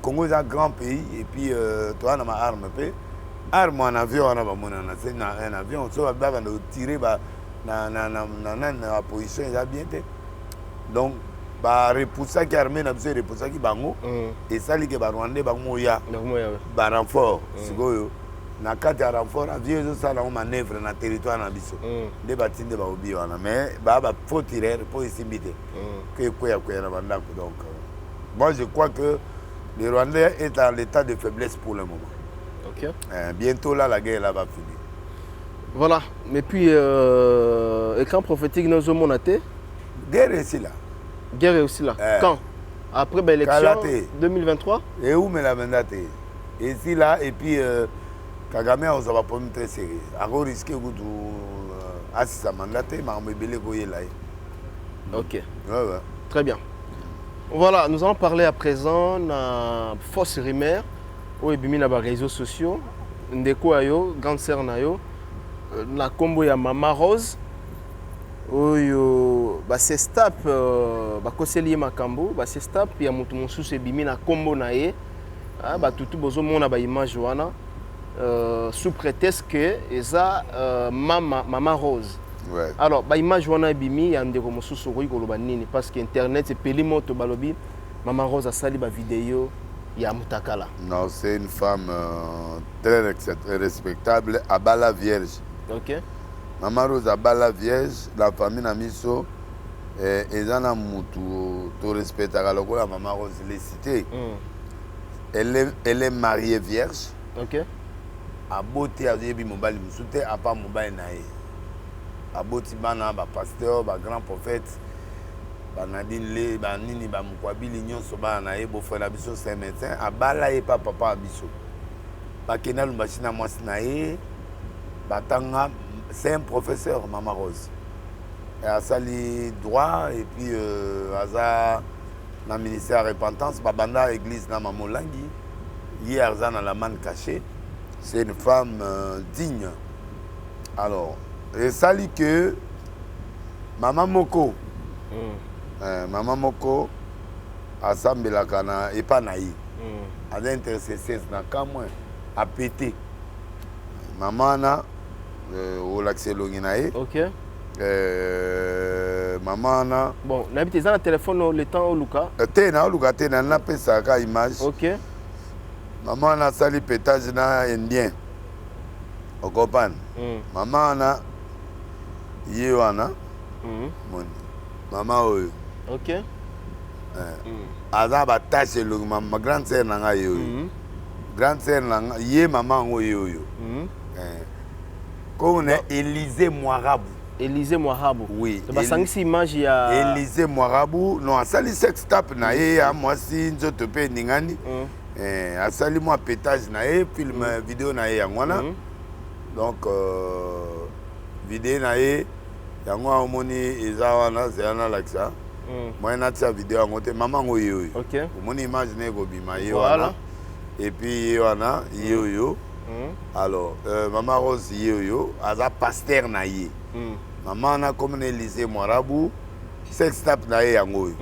Congo est un grand pays et puis toi na ma arme pe arme en avion on a ba mona na c'est un avion so ba ba tirer ba na position ya bien té. Donc ba repousser qui armée na besoin repousser qui bango et ça li que ba Rwandais bango ya ba renfort sikoyo na kati ya renfort avion ezosala ngo manœuvre na territoire na biso nde batinde baobi wana mais baa faux tireur mpo esimbi te ke ekweya na bandako. Donc moi je crois que le Rwandais est dans l'état de faiblesse pour le moment. Ok. Bientôt là la guerre là va finir. Voilà, mais puis écran prophétique nous avons monté. Guerre est ici là. Guerre est aussi là. Quand? Après l'élection 2023. Et où me la mandate? Ici là et puis Kagame on va pas très sérieux. À risquer goût assisa mandate mais belé goye là. Ok. Ouais. Très bien. Voilà, nous allons parler à présent de fausse rumeur où il y a des réseaux sociaux. Ndeko ayo, grande sœur nayo, la combo ya Mama Rose. Oyo ba se stap ba koseli makambo, ba se stap ya mutu mosusu ebimi na combo na ye. Ba tutu bozo mona ba image wana sous prétexte que eza Mama Rose. Ouais. Alors, bah image wana bimi ya ndeko mosusu ko koloba nini parce que internet c'est peli moto balobi Mama Rose a sali ba vidéo ya mutakala. Non, c'est une femme très respectable, Abala Vierge. OK. Mama Rose Abala Vierge, la famille na miso ezana mutu to respectaka lokola Mama Rose les cité. Elle est mariée vierge. OK. A beauté a yebi mobali musute a pas mobali na ye. Aboti bana ba pasteur ba grand prophète ba Nadine le ba nini ba mukwabili nyonso ba na ye bo frère biso c'est médecin abala ye pa papa biso ba kenal mbashina mwasi na ye batanga c'est un professeur Mama Rose et a sali droit et puis aza na ministère repentance ba banda église na Mamolangi ye arza na la manne cachée. C'est une femme digne. Alors et ça dit que Maman Moko Maman Moko a sambela kana et pas naï a d'intercesseur na kamwe a pété maman na au l'accès longinae. OK. Maman na bon n'habite ça na téléphone le temps au Luka te na pesa ka image. OK. Maman na sali pétage na indien au copan. Maman na Yewana Maman oyo. OK. Aza ba tâche le ma grande sœur nanga yo. Grande sœur nanga ye maman oyo yo. Comme on est Élysée Moirabou. Élysée Moirabou. Oui. Ba sangisi image ya Élysée Moirabou non asali sex tape na ye ya mwasi nzoto pe ningani. Asali moi pétage na ye film vidéo na ye yangwana. Donc vidéo na ye yango omoni eza wana zana laksa moi na tia vidéo yango te maman oyo. OK. Omoni image ne go bima ye wana et puis ye wana yo. Alors Mama Rose yo aza pasteur na ye. Maman na comme Élysée Moirabou sex tape na ye yango yo.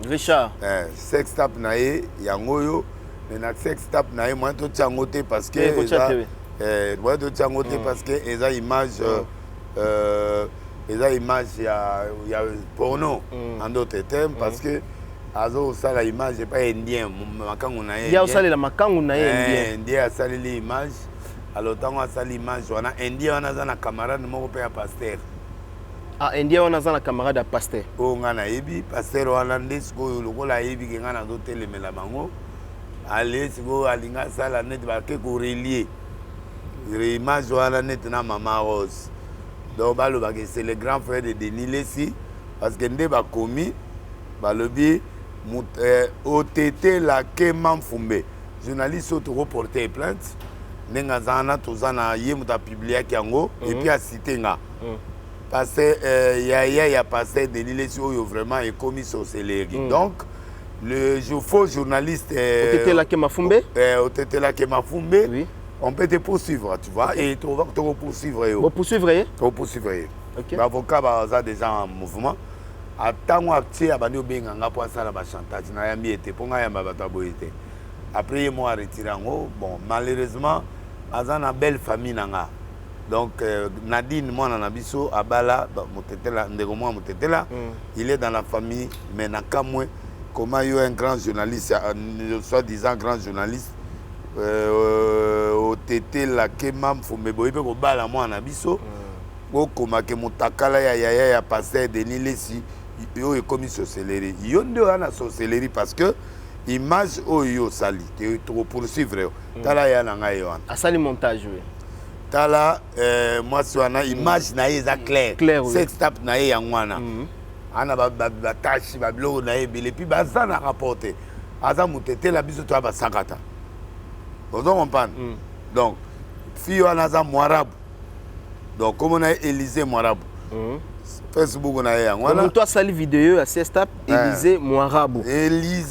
Richard. Sex tape na ye yango yo mais na sex tape na ye moi to tia yango te parce que moi to tia yango te parce que eza image eza image ya porno en d'autres termes parce que azo sala image pas indien makangu na ye. Ya osala la makangu na ye indien asali l'image alors tango asali image wana indien wana za na camarade moko pe ya pasteur. Ah indien wana za na camarade ya pasteur. O nga na yebi pasteur wana ndesko lokola yebi ke nga na zo telemela bango. Allez siko alinga sala net ba ke ko relier. Image wana net na Mama Rose. Donc c'est le grand frère de Denis Lessi parce que nde ba komi balobi OTT la Keman Fumbe journaliste auto reporter plainte nenga zana tozana ye muta publier yango et puis a cité nga parce que ya passé Denis Lessi oyo vraiment est commis sorcellerie. Donc le faux journaliste OTT la Keman Fumbe OTT la Keman Fumbe. Oui. On peut te poursuivre, tu vois, et tu vas te poursuivre. Vous poursuivre? Tu poursuivre. OK. L'avocat va déjà en mouvement. Attends, tu as abandonné bien en pour ça la chantage. Na yambi était pour nga yamba bataboité. Après moi retiré en haut. Bon, malheureusement, azan a belle famille nanga. Donc Nadine moi na biso abala motetela ndeko moi motetela. Il est dans la famille mais na kamwe comment il y a un grand journaliste, soit disant grand journaliste. tete la kemam fumbe boye pe ko bala mwana biso okoma ke mutakala ya ya pasteur Denis Lesi yo ekomi sorcellerie yo nde wana sorcellerie parce que image oyo sali te trop poursuivre tala ya na ngai wana asali montage oui tala moi wana image na eza clair cette tape na ye yangwana ana ba tachi ba blog na ye bile puis baza na rapporter aza mutete la biso to ba sakata vous comprenez donc fille wana aza mwarabu donc comme on a Élysée Mwarabu Facebook na ye yangwana on to asali vidéo ya cette tape Élysée Mwarabu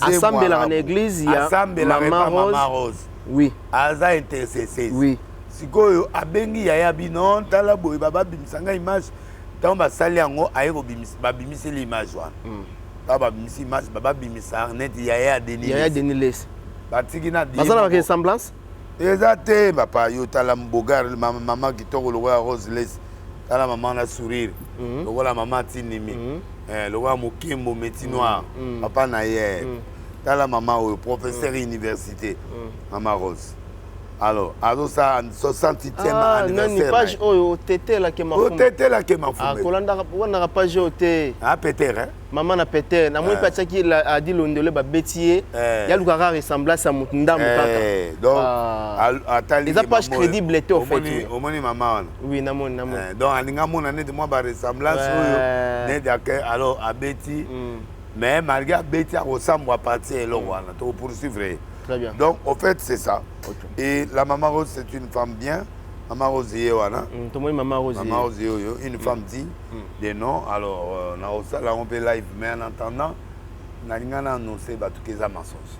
assemble en église ya Mama Rose oui aza intercesseur oui sikoyo abengi yaya bino tala boye baba bimisanga image tant basali yango aye ko babimisi l'image wana baba bimisi image baba bimisa net yaya Denis Les batiki na di bazala ba ressemblance exacte papa yo tala mbogar maman kitoko lo Rose Les tala maman na sourire lo la maman tinimi lo mokimbo meti noir papa na ye tala maman au professeur université Maman Rose. Alors, ça 60e anniversaire. Page oh tété la kema fumbe. Tété la kema fumbe. Ah kolanda wana page oh té. Ah Peter hein. Maman na Peter na moi pati ki a dit londele ba betier. Ya lukara ressemblance à mutunda mutaka. Donc atali. Les pages crédibles étaient au fait. Au moni maman. Oui na mon. Donc alinga mona net moi ba ressemblance oyo net d'accord alors a Betty. Mais malgré Betty a ressemble à partir là wana to poursuivre. Très bien. Donc, au fait, c'est ça. Okay. Et la Maman Rose, c'est une femme bien. Maman Rose, Maman Rose, une femme digne des noms. Alors, on peut live, mais en attendant, on a annoncé que c'est un mensonge.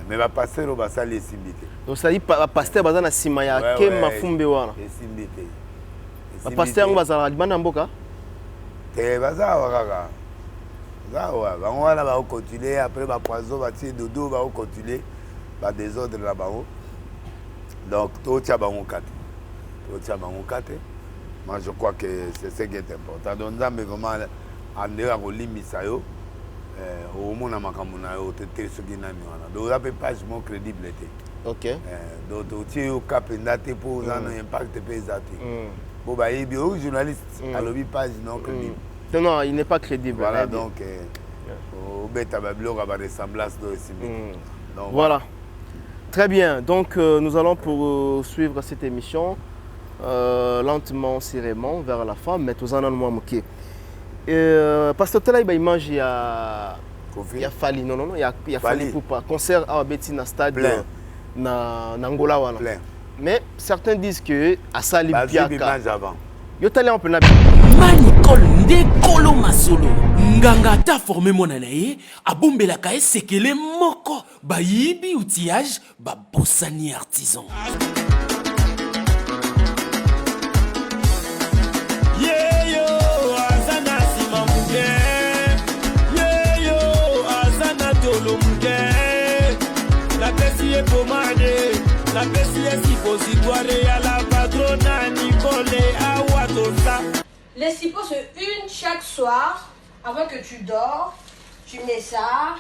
Mais le pasteur, on va saluer Simbité. Donc, ça dit, le pasteur, il va se faire un mafumbe. Simbité. Le pasteur, on va se faire un mboka. Il va se faire on va continuer après va poison va tirer dodo va continuer va désordre là-bas donc tout tient bango kate moi je crois que c'est ce qui est important donc ça mais vraiment ande a kolimisa yo au mona makambo na yo te ce qui na miwana donc la page mon crédible était OK donc tu yo kapenda te pour ça no impact pe zati bon ba yebi o journaliste à lobby page non crédible. Non, il n'est pas crédible. Voilà, donc, voilà. Très bien. Donc, nous allons poursuivre cette émission lentement, sérément, vers la fin. Mais tout ça, non, ok. Parce que là, il mange, il y a Fali. Non, il y a Fali pour pas. Concert à Betty dans stade na Angola. Mais certains disent que à Sali Biaka. Yo tali en plein Manicol nde kolo masolo nganga ta formé monana ye abombela ka esekele moko bayibi outillage ba bossani artisan yeyo azana simamuke yeyo azana tolomke la pesi pomade la pesi suppositoire ya la patrona Nicole Awatosa. Les cipos c'est une chaque soir avant que tu dors, tu mets ça.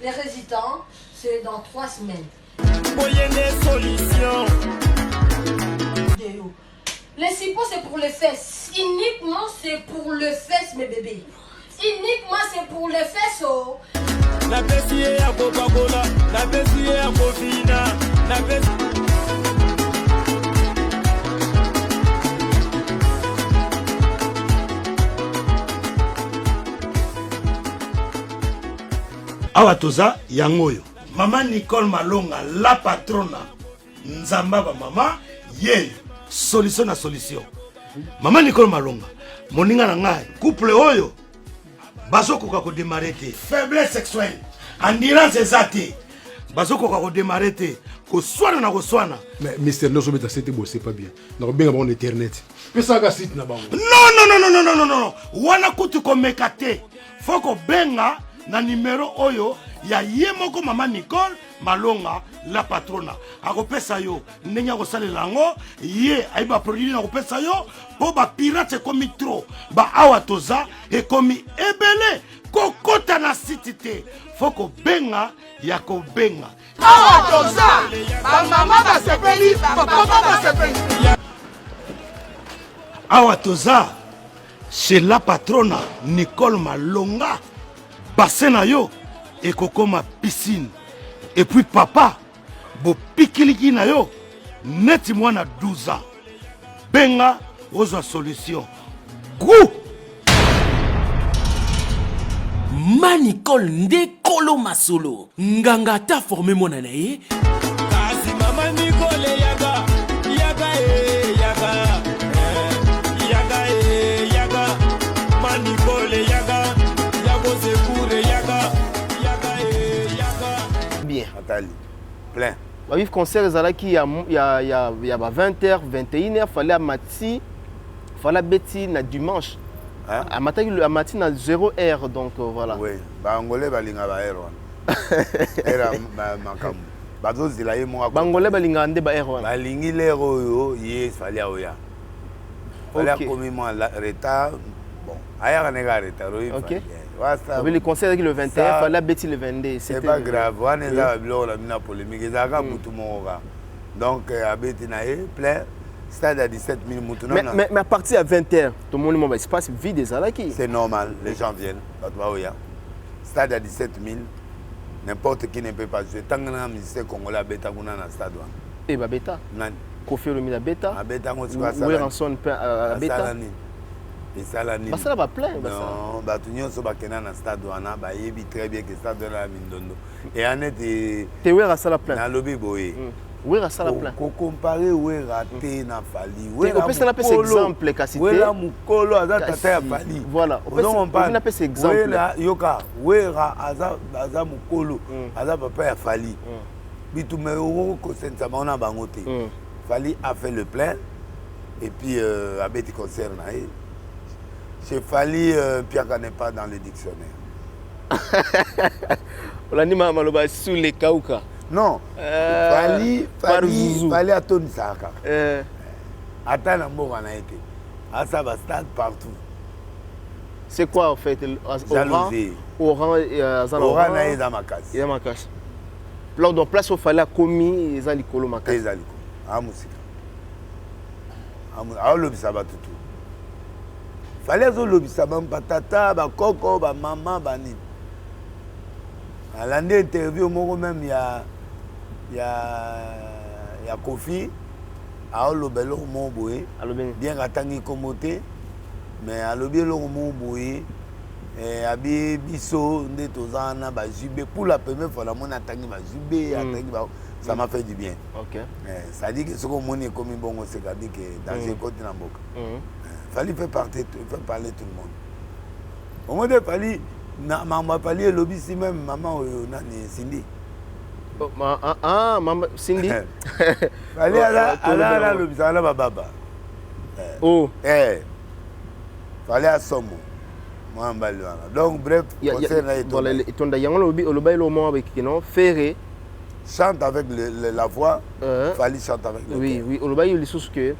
Les résidents, c'est dans 3 semaines. Les cipos c'est pour les fesses. Uniquement c'est pour les fesses mes bébés. Uniquement c'est pour les fesses oh. La pessier à Coca-Cola, la pessier à Cofina, la pessier. Awatoza yangoyo. Maman Nicole Malonga, la patrona. Nzamba ba mama, yen. Solution na solution. Maman Nicole Malonga, moninga na ngai, couple oyo. Bazoko ko démarrer te. Faiblesse sexuelle. Endurance ezate. Bazoko ko démarrer te. Ko swana na ko swana. Mais Mister Loso beta c'était beau, c'est pas bien. Na bien bon internet. Mais ça ga site na bango. Non. Wana kutu ko mekate. Foko benga na numéro oyo ya yemoko Maman Nicole Malonga la patrona akopesa yo ndenge akosalela yango ye aiba produit na kopesa yo po ba pirate komi trop ba awa toza ekomi ebele kokota na site te foko benga ya kobenga awa toza bamama basepeli bapapa basepeli awa toza chez la patrona Nicole Malonga bassin na yo ekokoma piscine et puis papa bopikiliki na yo neti mwana 12 ans benga ozwa solution goût Manicole Ndekolo Masolo nganga ta formé mona na ye kasi mama Nicole yaga Manicole yaga yago sekure yaga bien Nathalie plein ba vivre concert ezalaki ya 20h 21h fallait amati fallait beti na dimanche amataki amati na 0h donc voilà oui bangolais balinga ba R1 era makamu bazozila ye mo bangolais balinga nde ba R1 balingi lero oyo ye fallait oya fallait komi mo retard bon aya ne ga retard OK le concert le 21 fallait beti le 22 c'est pas grave on est là la mina polémique ezaka mutu moka donc abeti na ye plein stade à 17 000 moutons. Mais à partir de 20h, tout le monde va espace vide des alaki. C'est normal, les gens viennent. Stade à 17 000, n'importe qui ne peut pas jouer. Tant que les musiciens congolais bêta dans le stade. Et bah bêta. Kofi Olomide bêta. Bêta on se passe. Oui, rançon à bêta. Et ça la nuit. Bah ça va plein. Non, bah tout le monde se bat dans le stade wana, bah il est très bien que stade de la Mindondo. Et on est des. T'es où à ça la plein. Dans le lobby boy. Oui, ça la plein. Ko comparer oui raté na fali. Oui, on peut ça appeler exemple quasi. Oui la mukolo aza tata ya fali. Voilà, on peut ça appeler exemple. Oui la yoka, oui ra aza mukolo, aza papa ya fali. Bitu me oko ko senza maona bangote. Fali a fait le plein et puis abeti concert na e. Chez Fali Pierre n'est pas dans le dictionnaire. On a dit maloba sous les kauka. Non, Fali à Tony Saka. Attends, la mort en a été. À ça va stade partout. C'est quoi en fait? Jalousie. Oran est dans ma casse. Il est dans ma casse. Donc, place où Fali a commis, ils ont l'écolo ma casse. Ils ont l'écolo. Ah, musique. Ah, le ça va tout. Fallait que le sabam patata, ba coco, ba maman, ba ni. À l'année interview, moi même il y a Kofi, à le belo mon boy, bien attendu comme côté, mais à le belo mon boy, et à biso de tozana ba jubé pour la première fois la mon attendu ba jubé, ça m'a fait du bien. OK. Ça dit que ce qu'on monnaie comme un bon, c'est dit que dans un côté dans boca. Fallait faire parler tout le monde. Au moins, fallait maman fallait lobby si même maman nani Cindy. Maman Cindy. Fallait ala lobby ça la baba. Oh. Fallait à Somo. Moi mbalwana. Donc bref, concerne là et voilà ton da yango lobby le moment avec non ferré chante avec la voix. Fallait chanter avec le oui, oui, lobby il sous que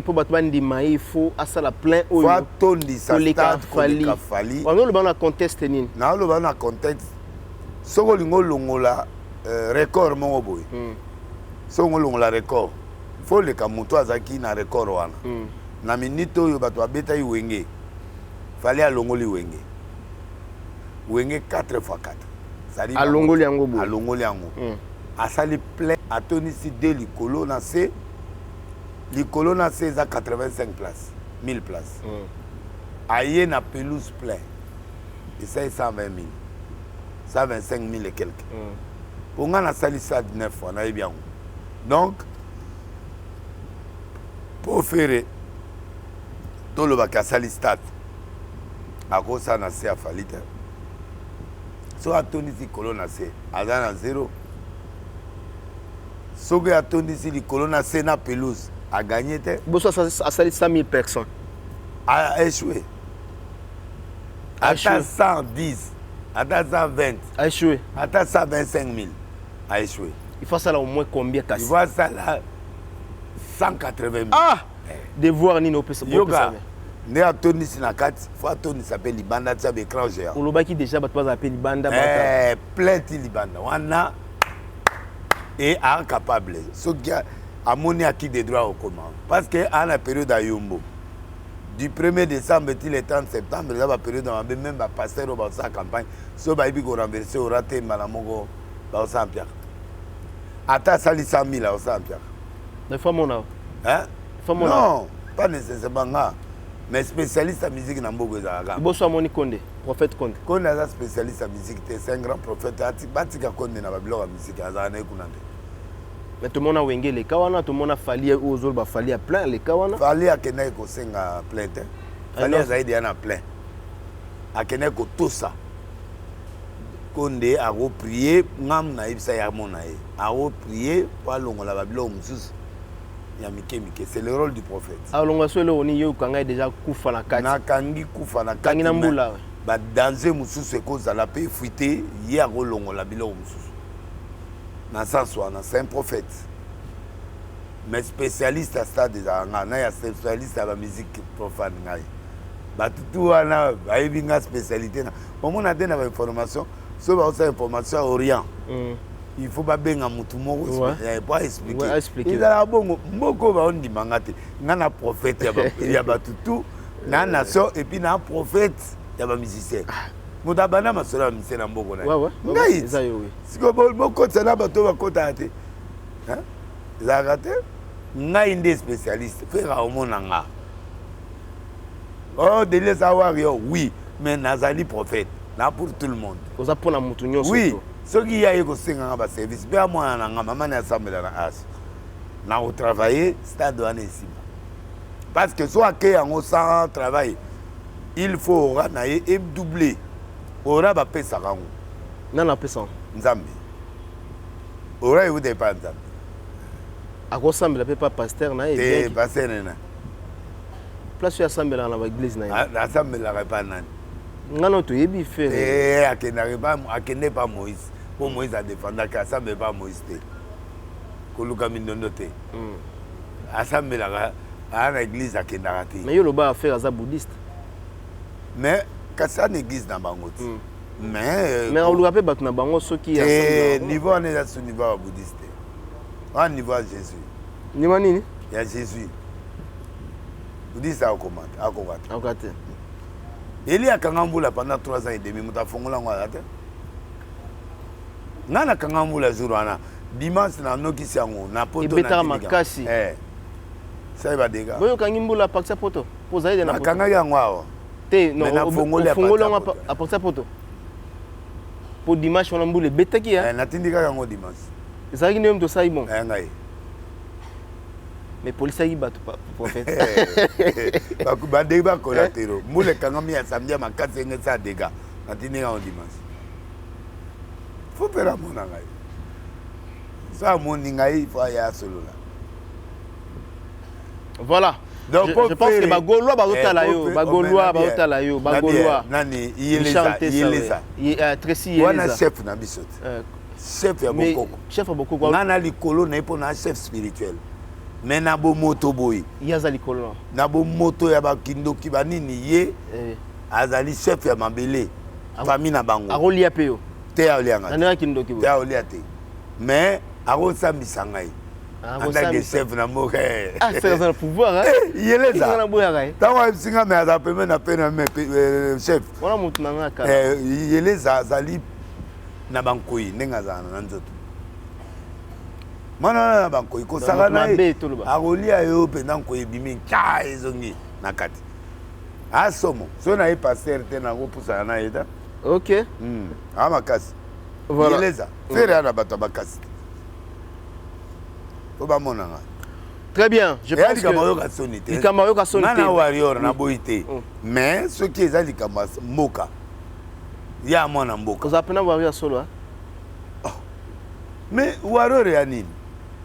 pour battre des maïs, il faut à ça la plein au ton dit ça stade Fali. On a le ban contexte ni. Na le ban contexte. Soko lingo longola record mon boy. Soko longola record. Faut le kamuto azaki na record wana. Na minito yo batwa beta yi wenge. Fallait à longoli wenge. Wenge 4x4. Ça dit à longoli yango bo. À longoli yango. A sali plein à Tony si de likolo na c'est les colonnes à 85 places, 1000 places. Aïe na pelouse plein. Et ça est 120 000. 125 000 et quelques. Pour nous, on a sali ça 9 fois. Bien. Donc, pour faire tout le bac à sali stade, à cause ça, on a fait à Falite. Soit à Tony si colonne à C, à 0. Soit à Tony si les colonnes à C na pelouse. A gagné. Bosso a sali 100 000 personnes. A échoué. A 110. A 120. A échoué. A 125 000. A échoué. Il faut ça là au moins combien cassé? Il faut ça là 180 000. Ah! De voir Nino peut se Yoga. Ne a Tony Sinakat. Il faut Tony s'appelle Libanda. Tu as écran géant. On l'a qui déjà pas appelé Libanda. Plein de Libanda. On a et incapable. Ce qui a amené acquis des droits au commun. Parce qu'à la période à Yumbo, du 1er décembre et le 30 septembre, la période où même le pasteur dans sa campagne, ce qui a renversé au raté Malamogo dans Saint-Pierre. Ata sali 100 000 au Saint-Pierre. Mais Famona. Hein? Non, pas nécessairement. Mais spécialiste en musique dans Bogo Zaga. Bosso Amoni Konde, prophète Konde. Konde est spécialiste en musique, c'est un grand prophète. Batika Konde n'a pas de musique, mais tout le monde a wengé les kawana, tout le monde a fallu aux autres, fallu à plein les kawana. Fallu à Kenya ko senga plein. Fallu à Zaidi à plein. À Kenya ko tout ça. Konde a reprié, ngam na ibsa ya monae. A reprié pour longola babilo mususu. C'est le rôle du prophète. Alors, on a déjà Koufa na kati. Na kangi Koufa na kati. Ba danger mususu cause la paix fuité hier rolongo la bilo mususu. Na saswana, c'est un prophète. Mais spécialiste à stade des angana, ya spécialiste à la musique profane ngai. Ba tout ana ba ebinga spécialité na. Bon on a donné information, so ba ça information à Orient. Il faut pas bien mutu moko pas expliquer. Il a bon moko ba on di mangate. Ngana prophète ya ba tutu na nation et puis na prophète ya ba musicien. Mutabana masolo musicien na mboko na. Ngai. Siko moko tsana ba to ba kota te. Hein? La raté. Ngai ndé spécialiste faire au monanga. Oh délai savoir yo oui, mais nazali prophète. Là pour tout le monde. Oza pona mutu nyonso. Oui. Ce qui a eu un service, bien moi, maman est assemblée dans la hache. Nous avons travaillé, c'est à douane ici. Parce que soit qu'il y a un travail, il faut doubler. Aura va payer ça. Non, non, payer ça. Nzambi. Aura il vous dépend Nzambi. À quoi ça me pas pasteur na? Eh, pasteur na. Place où assemblée dans l'église na. L'assemblée la pas nan. Non, tu es bien fait. Eh, akene pas Moïse. Pour Moïse a défendu que ça me pas Moïse. Koluka mindonote. Assemblée la à l'église à Kendarati. Mais il y a affaire à bouddhiste. Mais quand ça n'existe dans Bangot. Mais on lui rappelle que dans Bangot ceux qui niveau on est à ce niveau bouddhiste. À niveau Jésus. Niveau nini? Il y a Jésus. Bouddhiste à comment? À quoi? À quoi? Il y a Kangambula pendant 3 ans et demi, nous avons fait un Kangambula jour, dimanche, nous avons fait un poto. Ça va dégâts. Vous avez Kangambula par sa poto. Vous avez des Kangambula. Non, à part sa poto. Pour dimanche, on a boulé bête qui est. Natindika yango dimanche. Ça qui n'est pas ça bon. Mais police y bat prophète. Ba débat collatéro. Moule kangami ya samedi ma 4 ça dégâts. Natindika en dimanche. Faut faire la mon ngai. Ça mon ngai faut ya solo là. Voilà. Donc je pense que Bagolois Bagotala yo, Bagolois Bagotala yo, Bagolois. Nani Yeleza. Tracy Yeleza. Wana chef na bisot. Chef ya Bokoko. Chef ya Bokoko. Nana likolo na ipo na chef spirituel. Mais na bo moto boy. Yaza likolo. Na bo moto ya bakindoki banini ye. Azali chef ya mabele. Famille na bango. Arolia peyo. Te olianga. Na kindoki bo. Te olia te. Mais arosa misangai. Anda que chef na moka. Ah, c'est un pouvoir hein. Yeleza. Tawa singa me aza peme na pena me chef. Wala mutu na ngaka. Yeleza zali na bankoi nenga zana na nzoto. Mana na bankoi ko saka na arolia yo pendant ko ebimi ka ezongi na kati. Asomo. So na e passer te na go pusa na eda. OK. Ama kasi. Voilà. Yeleza. Fere na bato bakasi. Très bien, je pense que les Camarades sont warrior na boité. Mais ce qui est les Camarades moka. Il y a mon amboka. Vous appelez warrior solo hein? Mais warrior yani.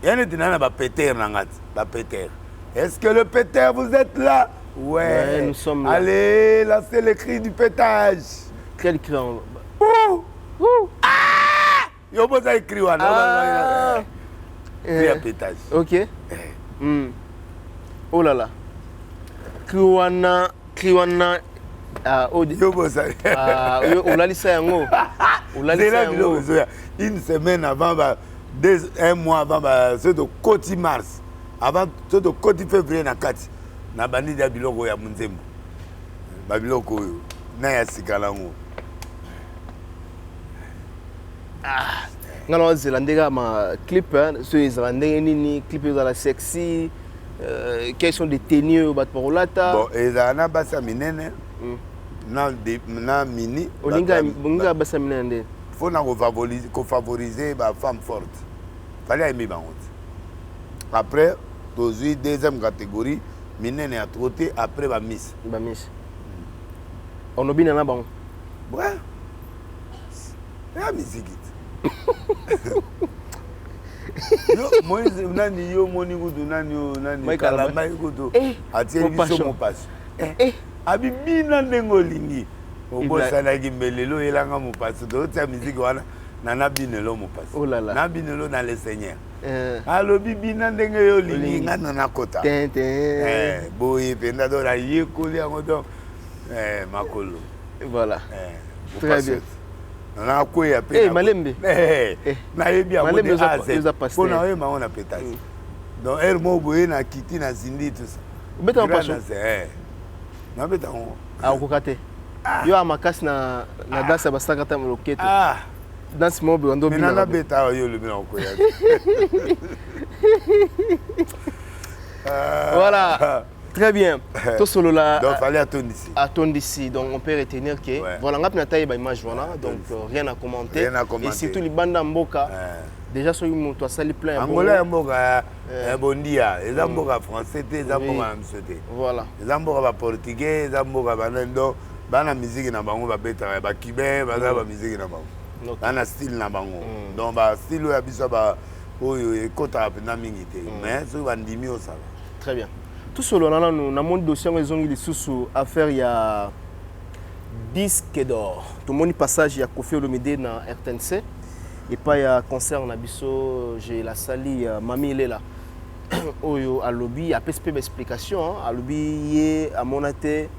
Yani dinana ba Peter nangat, ba Peter. Est-ce que le Peter vous êtes là? Ouais, nous sommes là. Allez, lancez le cri du pétage. Quel cri? Ah! Yo boza écrit wana. Pétage. Ok. Oh là là. Kriwana. Une semaine avant un mois avant c'est de côté mars avant c'est de côté février na kati na bandi ya biloko ya munzembo ba biloko oyo na ya sikalango ngalo zelandega ma clip so zelandega nini clip za la sexy quelles sont des tenues bat porolata bon et na basa minene na mini olinga basa minene faut na favoriser ba femme forte fallait aimer ba honte après deuxième catégorie minene à trotter après ba miss on obina na bon ouais la musique yo moise nani yo moni kudu nani kala mai kudu atieli biso mo passe abibina ndengo lingi obosana kimbelelo elanga mo passe do tia musique wana na binelo mo passe na binelo na le seigneur alo bibina ndenge yo lingi ngana na kota boye penda do la yekoli yango donc makolo voilà très bien na koya pe malembe na yebi ya malembe za passer na yema on a pétage donc elle mo boye na kiti na zindi tout ça beta en passion na beta on akokate yo amakasi na danse basaka ta moloketo danse mo be ndo bina na beta yo le bina koya voilà. Très bien. Tout solo là. Donc fallait attendre ici. Attendre ici. Donc on peut retenir que voilà, on a taillé image voilà. Donc rien à commenter. Et surtout les bandes mboka. Déjà sur une toi sali plein. Angola mboka bondia. Les mboka français, les mboka msote. Voilà. Les mboka portugais, les mboka banando. Bana musique na bango ba beta ba cubain, ba musique na bango. Bana style na bango. Donc ba style ya biso ba oyo ekota na mingi te. Mais so bandimi au ça. Très bien. Tout solo na mon dossier ngezongi lisusu affaire ya disque d'or. Tout mon passage ya Koffi Olomide na RTNC et pas ya concert na biso j'ai la sali Mami Lela. Oyo a lobby a PSP explication a lobby yé a monate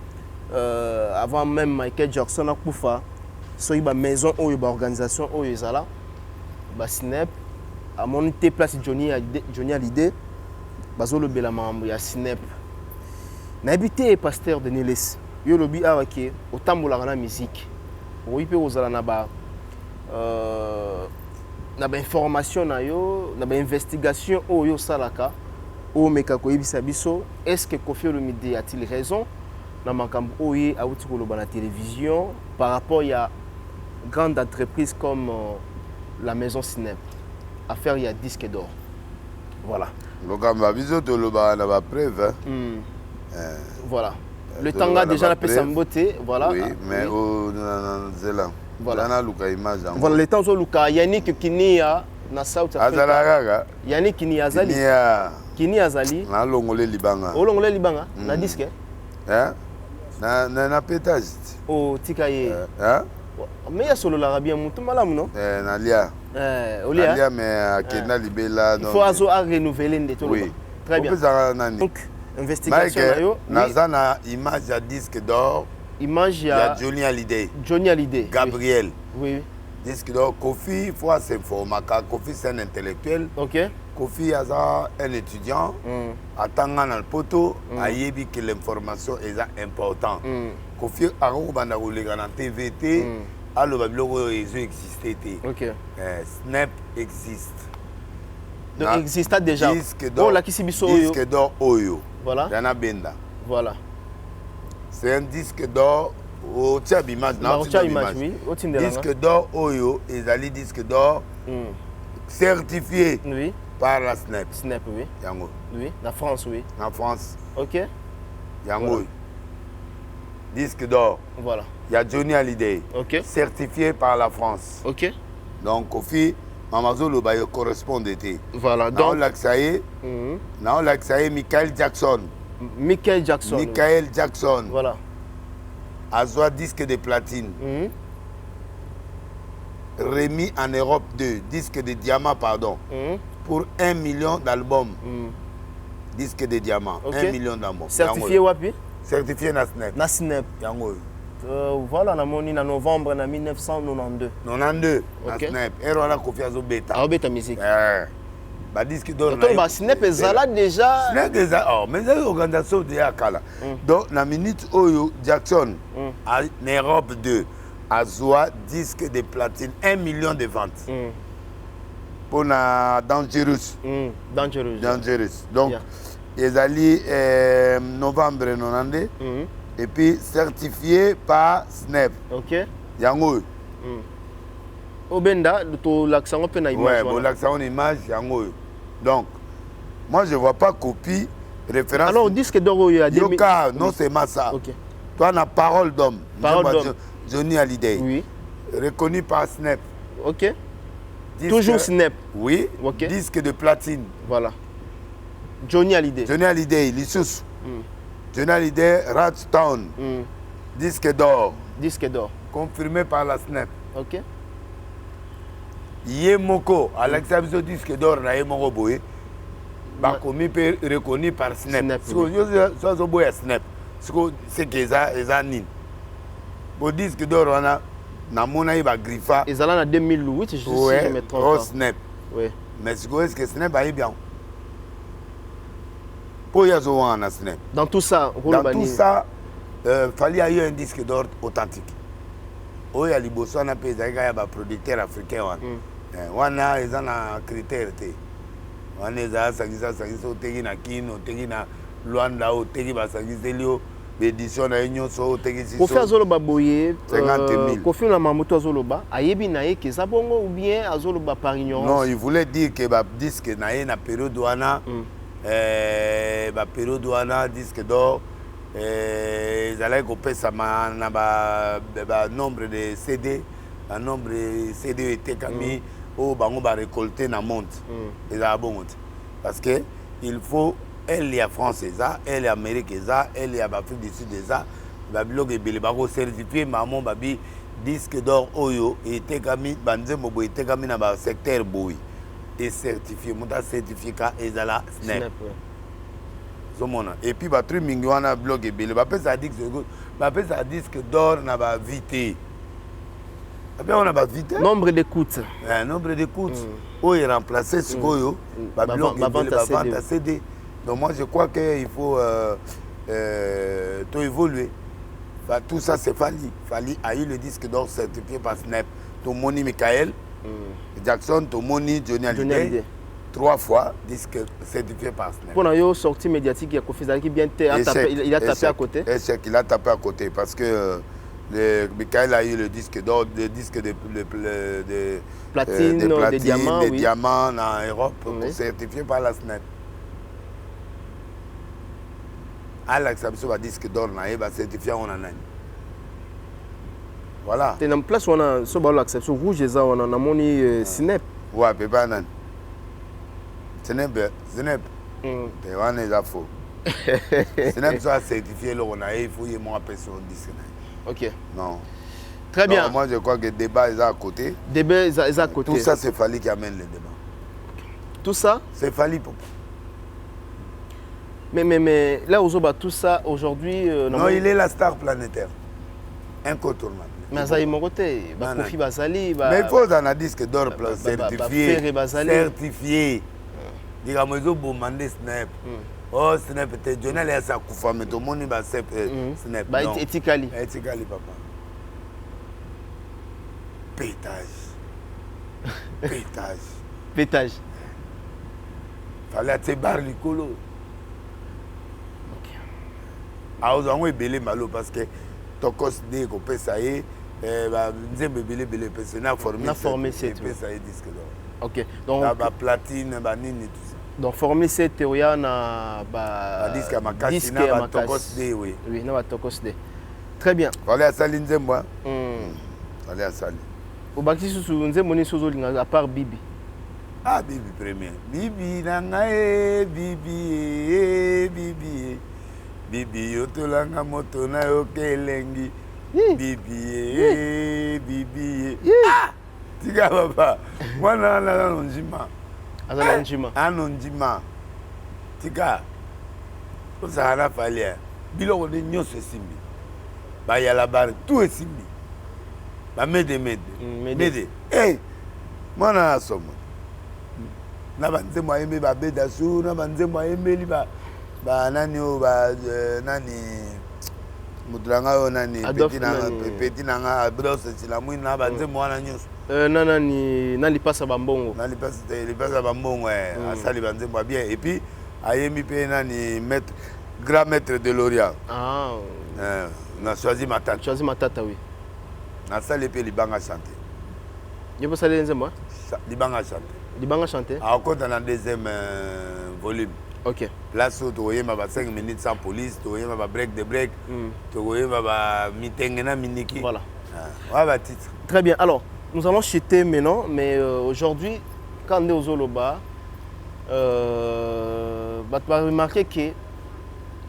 avant même Michael Jackson a kufa so ba maison oyo ba organisation oyo ezala ba Snap a monté place Johnny a l'idée bazolo bela mambo ya Snap na habité pasteur de Niles yo lobi awake otambola na musique oyipe ozala na ba information na yo na ba investigation oyo salaka o meka ko yibisa biso est-ce que Koffi Olomide a-t-il raison na makambo oyo awuti ko loba na télévision par rapport à grande entreprise comme la maison Snap affaire ya disque d'or voilà. Lokamba biso to loba na ba preuve. Voilà. Le tanga déjà la pesa mbote, voilà. Oui, mais au Zela. Voilà. Na luka image. Voilà, le temps zo luka Yannick Kinia na South Africa. Azala Yannick Kinia azali. Kinia azali. Na longole libanga. O longole libanga na disque. Na pétage. O tikaye. Mais ya solo la bien mutu malamu non? Na lia. Olia. Lia mais Kena libela donc. Il faut azo à renouveler de tout. Oui. Très bien. Donc investigation yo. Naza na image ya disque d'or. Image ya Johnny Hallyday. Johnny Hallyday. Gabriel. Oui. Disque d'or Koffi, faut s'informer car Koffi c'est un intellectuel. OK. Koffi aza un étudiant. Atanga na le poteau, ayebi que l'information est important. Koffi aroko banda kolega na TVT. Alors babilo existé. OK. Snap existe. Donc existe déjà. Disque d'or. Oh la kisibiso disque d'or Oyo. Voilà. Yana Benda. Voilà. C'est un disque d'or au tiab image na image oui, au disque d'or Oyo et ali disque d'or certifié oui par la Snap. Snap oui. Yango. Oui, la France oui. En France. OK. Yango. Voilà. Disque d'or. Voilà. Il y a Johnny Hallyday. OK. Certifié par la France. OK. Donc Koffi Mamazolo ba correspond d'été. Voilà. Donc l'axaye. Non l'axaye Michael Jackson. Michael Jackson. Michael Jackson. Voilà. Azwa disque de platine. Remis en Europe 2, disque de diamant pardon. Pour 1 million d'albums. Disque de diamant, okay. 1 million d'albums. Certifié wapi? Certifié na Snap. Na Snap. Yango. Voilà, on a moni en novembre 1992. 92, ok. Snap. Et on a confiance au bêta. Ah, bêta musique. Bah, disque d'or. Donc, Snap est là déjà. Snap est là. Oh, mais c'est l'organisation de Yakala. Donc, la minute où Jackson, en Europe 2, a joué disque de platine, 1 million de ventes. Pour la Dangerous. Dangerous. Donc, ils allaient novembre 92. Et puis certifié par Snap. Ok. Yango. Obenda, l'accent on peut na image. Ouais, bon l'accent en image yango. Donc, moi je vois pas copie référence. Alors disque d'or il y a des Yoka, non c'est ça. Ok. Toi on a parole d'homme. Parole d'homme. Johnny Hallyday. Oui. Reconnu par Snap. Ok. Disque, toujours Snap. Oui. Ok. Disque de platine. Voilà. Johnny Hallyday. Johnny Hallyday, Lissous. Johnny Hallyday, Ratstown. Disque d'or. Disque d'or. Confirmé par la Snap. Ok. Yemoko, à l'exception du disque d'or, na Yemoko Boye, reconnu par Snap. Snap. C'est que ça nin. Pour disque d'or, on a Namona Iba Griffa. Ils allaient en 2008, si je me trompe pas. Snap. Oui. Mais est-ce que Snap a bien? Pour y avoir un Snap. Dans tout ça, fallait y avoir un disque d'or authentique. Il y a les bossons, on a des producteurs africains. On a des critères. On a des Luanda, l'édition de l'Union, pour faire Zoloba Boye, 50 000. Kofi Namamoto Zoloba, Ayebi Naye, que Zabongo ou bien à Zoloba par ignorance? Non, il voulait dire que le disque Naye na période douana, période douana, disque d'or, ils allaient couper ça na nombre de CD, un nombre de CD était commis au bango ba récolter na monte. Ils a bon parce que il faut elle est français ça, elle est américaine ça, elle est Afrique du Sud ça, ba blog et bilibako certifié maman babi disque d'or oyo était commis banze mobo était commis na ba secteur boy et certifié monta certificat et ça Snap. Et puis ba truc mingi wana blog et bilibako ba ça dit que disque d'or na ba vité. On a vite. Nombre d'écoutes. Nombre d'écoutes. Où est remplacé ce qu'on a vente à CD. Donc moi je crois qu'il faut tout évoluer. Tout ça c'est Fali. Fali a eu le disque d'or certifié par Snap. Tomoni Michael, Jackson, Tomoni, Johnny Hallyday. 3 fois disque certifié par Snap. Pour la sortie médiatique, il a tapé à côté. Échec, il a tapé à côté parce que Michael a eu le disque d'or, le disque de platine, des diamants en Europe, certifié par la Snap. À l'exception du disque d'or, il va certifié en Allemagne. Voilà. C'est une place où on a l'acception rouge, on a mon Snap. Ouais, mais pas non. Snap. On est à faux. Snap soit certifié, il faut y moins personne disque. Ok. Non. Très bien. Non, moi, je crois que le débat est à côté. Débat est à côté. Tout ça, c'est Fali qui amène le débat. Tout ça? C'est Fali. Mais là, tout ça, aujourd'hui... non, il est la star planétaire. Incontournable. Mais ça, il m'a côté. Kofi Bazali. Mais il faut un disque d'or certifié. Certifié. Digamos, il faut demander Snap. Oh, Snap, c'est Journal et ça Koufa, mais tout le monde va Snap. Etikali. Etikali, papa. Pétage. Pétage. Fallait être bar l'icolo. Ok. Ah, vous avez belé malo parce que Tokos de Kopé ça y est, nous avons belé parce que nous avons formé cette disque d'or. Ok. Donc, la platine, nini tout ça. Donc, formé cette théorie, na disque à Makashi, na Tokos de, oui. Oui, na Tokos de. Très bien. Fallait à Saline Zembois. Fallait à Saline. Au Baki Sousou, nous avons à part Bibi. Ah, Bibi premier. Bibi, nangae, Bibi, Bibi. Bibi, yotolanga moto na yokelengi. Bibi, Bibi. Ah! Tika papa. Mwana na nonjima. Azala njima. Anonjima. Tika. Osana falia. Biloko de nyoso simbi. ba ya la bar tout est simbi ba mede eh mana somo na banze mo yembe ba beda su na banze mo yembe li ba nani o ba nani mudlanga o nani petit nanga bros sila mu na banze mo wana nyuso nani pasa bambongo li pasa bambongo asali banze mo bien et puis ayemi pe nani maître grand maître de Lorient on a choisi Matata oui na sali pe libanga chanter je peux saler nzemba libanga chanter a compte dans deuxième volume. OK. Place où tu vois 5 minutes sans police, tu vois break de break, tu vois meeting na miniki. Voilà. Voilà titre. Très bien. Alors, nous allons chuter maintenant, mais aujourd'hui quand on est aux Zoloba tu vas remarquer que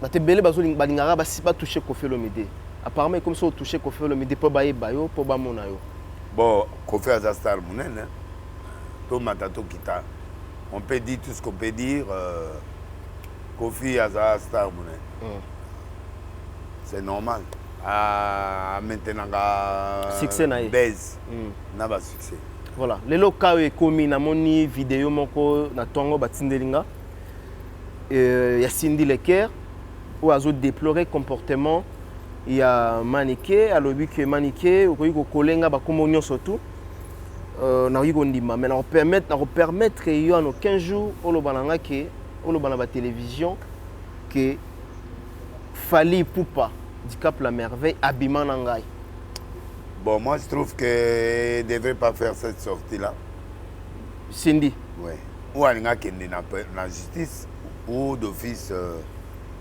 la tebele bazoli balingara ba si pas toucher Koffi Olomide. Apparemment comme ça on toucher Koffi Olomide pour baye bayo pour ba mona yo. Bon, Koffi a star munen hein. To matato kita. On peut dire tout ce qu'on peut dire. Koffi a star munen. C'est normal. Maintenant succès na base. Na ba succès. Voilà, les locaux est commis na moni vidéo moko na tongo batindelinga. Il y a Cindy Lecker où a déploré comportement il y a maniqué à l'objet que maniqué ou que kolenga ba komonyo surtout na yiko ndima mais na permettre yo en 15 jours au lobananga que au lobana ba télévision que Fally Ipupa du Cap la Merveille abima nangai. Bon, moi je trouve qu'il ne devrait pas faire cette sortie-là. Cindy. Oui. Ou à la justice, ou d'office,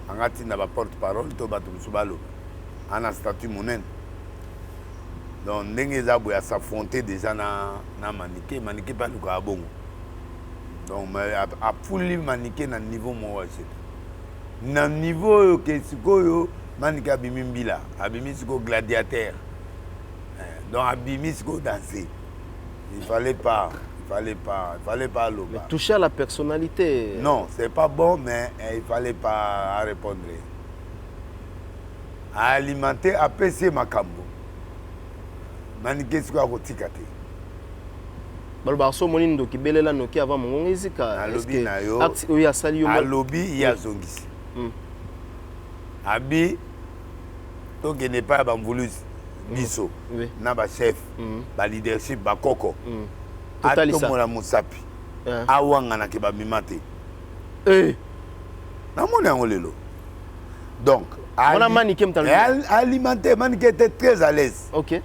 on a porte-parole, on a statut monnaie. Donc, on a s'affronter déjà dans maniqué, maniqué pas nous à bon. Donc, à pouler maniqué dans le niveau moi. Dans le niveau que c'est maniqué à Bimimbila, à Bimisiko gladiateur. Donc Abimi se danser. Il fallait pas l'eau. Mais toucher à la personnalité. Non, c'est pas bon, mais il fallait pas répondre. À alimenter, à PC Makambo. Maniqué ce qu'on a retikate. Balbarso monindo qui belela noki avant mon ezika. Alobi na yo. Oui a sali yo. Alobi ya zongisi. Abi to n'est pas voulu. Biso na ba chef ba leadership ba koko totalisa mona musapi awanga na ke ba mimate na mona ngolelo donc on maniqué alimenter maniqué était très à l'aise. OK,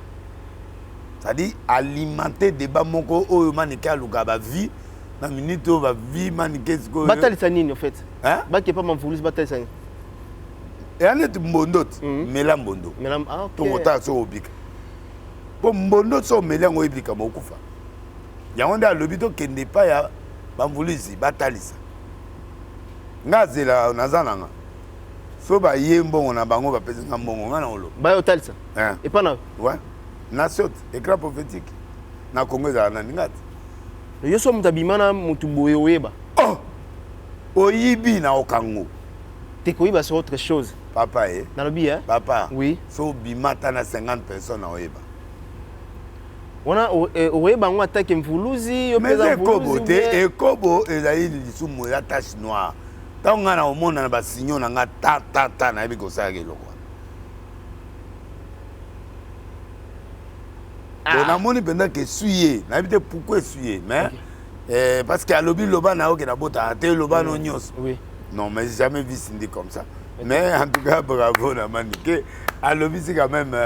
ça dit alimenter débat moko o maniqué aluka ba vie na minute o ba vie maniqué sko batalisa nini en fait ba ke pas m'en batalisa nini. Et on est mbondot, melam bondo. Melam ah OK. Ton ota so obika. Pour mbondot so melam o obika mo kufa. Ya onda lobito kende pa ya bamvulisi batalisa. Ngazela nazananga. So ba yembo na bango ba pesa ngambongo ngana olo. Ba yo talisa. Et pas na. Ouais. Na sot, écran prophétique. Na Congo za na ngati. Yo so mutabimana mutu boye oyeba. Oh. Oyibi na okango. Tekoyiba c'est autre chose. Papa dans le billet papa oui so bimata na 50 personnes oyeba wana oyeba ngo attaque mvuluzi yo pesa mvuluzi et kobo ezali lisumu ya tache noire tanga na omona na basinyo na nga ta na biko sa ke lokwa bon na moni pendant que suye na bité pourquoi suye mais parce que alobi loba na oke na bota te loba no nyos oui non mais j'ai jamais vu Cindy comme ça. Mais en tout cas, bravo, Maniké. À l'objet, c'est quand même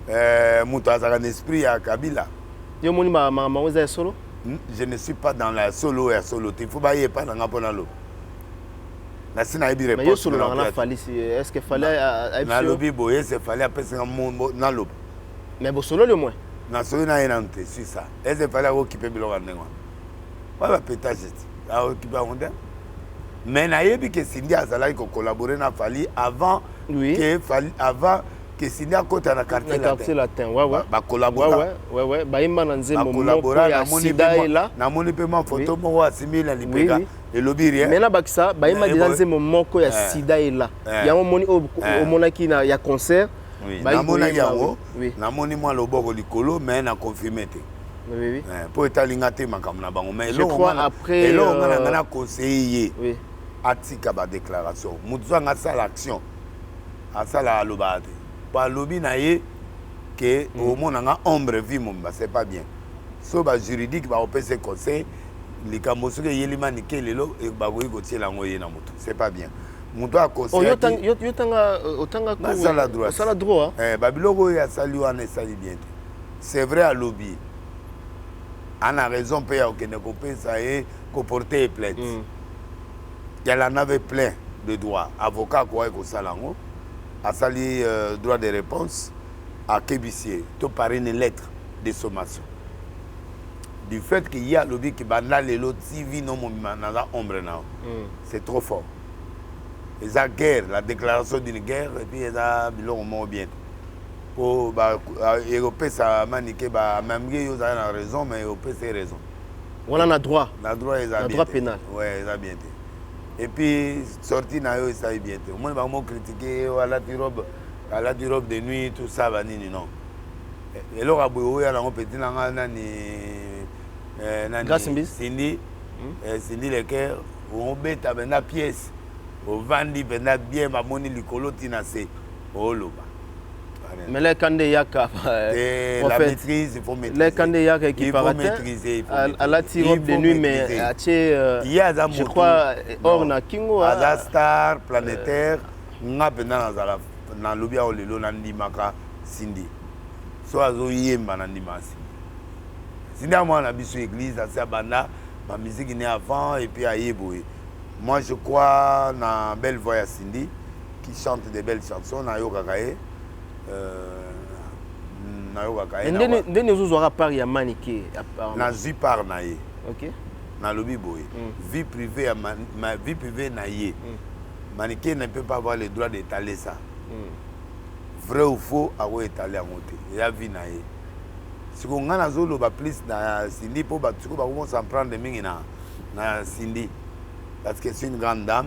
un esprit à Kabila. Je ne suis pas dans la solo et solo. Il faut pas y pas dans la solo. Mais est-ce qu'il fallait dans lobby boye, c'est fallait appeler ça dans l'eau. Mais bon solo le moins. Dans solo na rien c'est ça. Est-ce qu'il fallait occuper le rang? Pas pétage. À occuper on mais nayebi que Cindy azalaki ko collaborer na Fally avant que Cindy akota na quartier latin ouais ba collaborer ouais ba imba na nzembo moko ya sida ela na moni pe ma photo mo wa simila lipeka et lobi rien mais na bakisa ba imba déjà nzembo moko ya sida ela ya moni o monaki na ya concert Oui, namonaki yango, namoni moi loboko likolo mais na confirmé te. Oui. Pour etalinga te makambo na bango mais je crois après on a conseillé atika ba déclaration. Mutu anga sala action. Asala aloba te. Pa lobi na ye que au monde nga ombre vie momba c'est pas bien. So ba juridique ba opese conseil likambo soki yelima nike lelo e ba boyi ko tiela ngo ye na mutu. C'est pas bien. Mutu a conseillé. Otanga sala droit. Babiloko ya sali wana sali bien. C'est vrai à lobby. On a raison pour que ne couper ça et porter plainte. Elle en avait plein de droits. Avocat quoi que salango a sali droit de réponse à Kébissier. Tout par une lettre de sommation. Du fait qu'il y a lobby qui banda les lots TV non mon ombre now. C'est trop fort. Et la guerre, la déclaration d'une guerre et puis il a bilon bien. Pour Européen ça maniquer même ils ont raison mais Européen c'est raison. On a droit. La droit est le droit pénal. Ouais, ils a bien. Et puis sorti na yo ça est bien. Moi va me critiquer à la robe de nuit tout ça va ni non. Et là aboyo ya na petit na nani Cindy Cindy le cœur on bête na pièce au vandi bena bien ma moni likolo tinase au loba. Mais les candidats yaka la maîtrise il faut maîtriser. Les candidats yaka qui parlent à la robe de nuit mais je crois or na kingo à star planétaire nga bena na lobia olelo na ndimaka Cindy so azo yemba na ndimasi Cindy moi na biso église à banda ma musique né avant et puis à yeboé. Moi je crois na belle voix à Cindy qui chante des belles chansons na yoka kae na yoka kae ndene nous aura par ya maniqué na zi par na ye. OK na lobi boye vie privée ma vie privée na ye. Maniqué ne peut pas avoir le droit d'étaler ça. Vrai ou faux a étaler en côté il y a vie na ye. Si on a zolo ba plus na Cindy pour ba tuko ba comment s'en prendre mingi na Cindy. Parce que c'est une grande dame,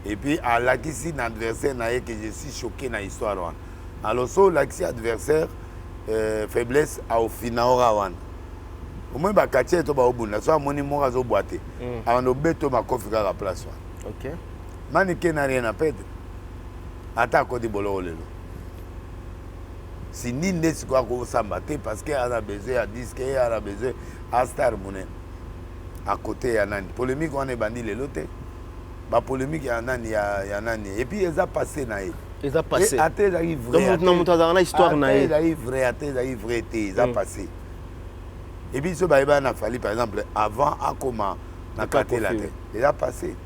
et puis à l'acquis adversaire que je suis choqué dans l'histoire. Alors so l'acquis adversaire faiblesse au final au moins ba quartier to ba obunda so amoni mo razo boité avant de beto ma configure la place. OK. Maniqué n'a rien à perdre. Attaque de bolo lelo. Si ni ne quoi ko sambaté parce que a besoin à disque a besoin à star monnaie. À côté ya nani polémique on est bandi les lotés ba polémique ya nani et puis ils a passé na ils a passé até arrive vrai donc non dans la histoire na até arrive vrai ils a passé et puis ce baïba n'a fallu par exemple avant à comment na caté la tête il a passé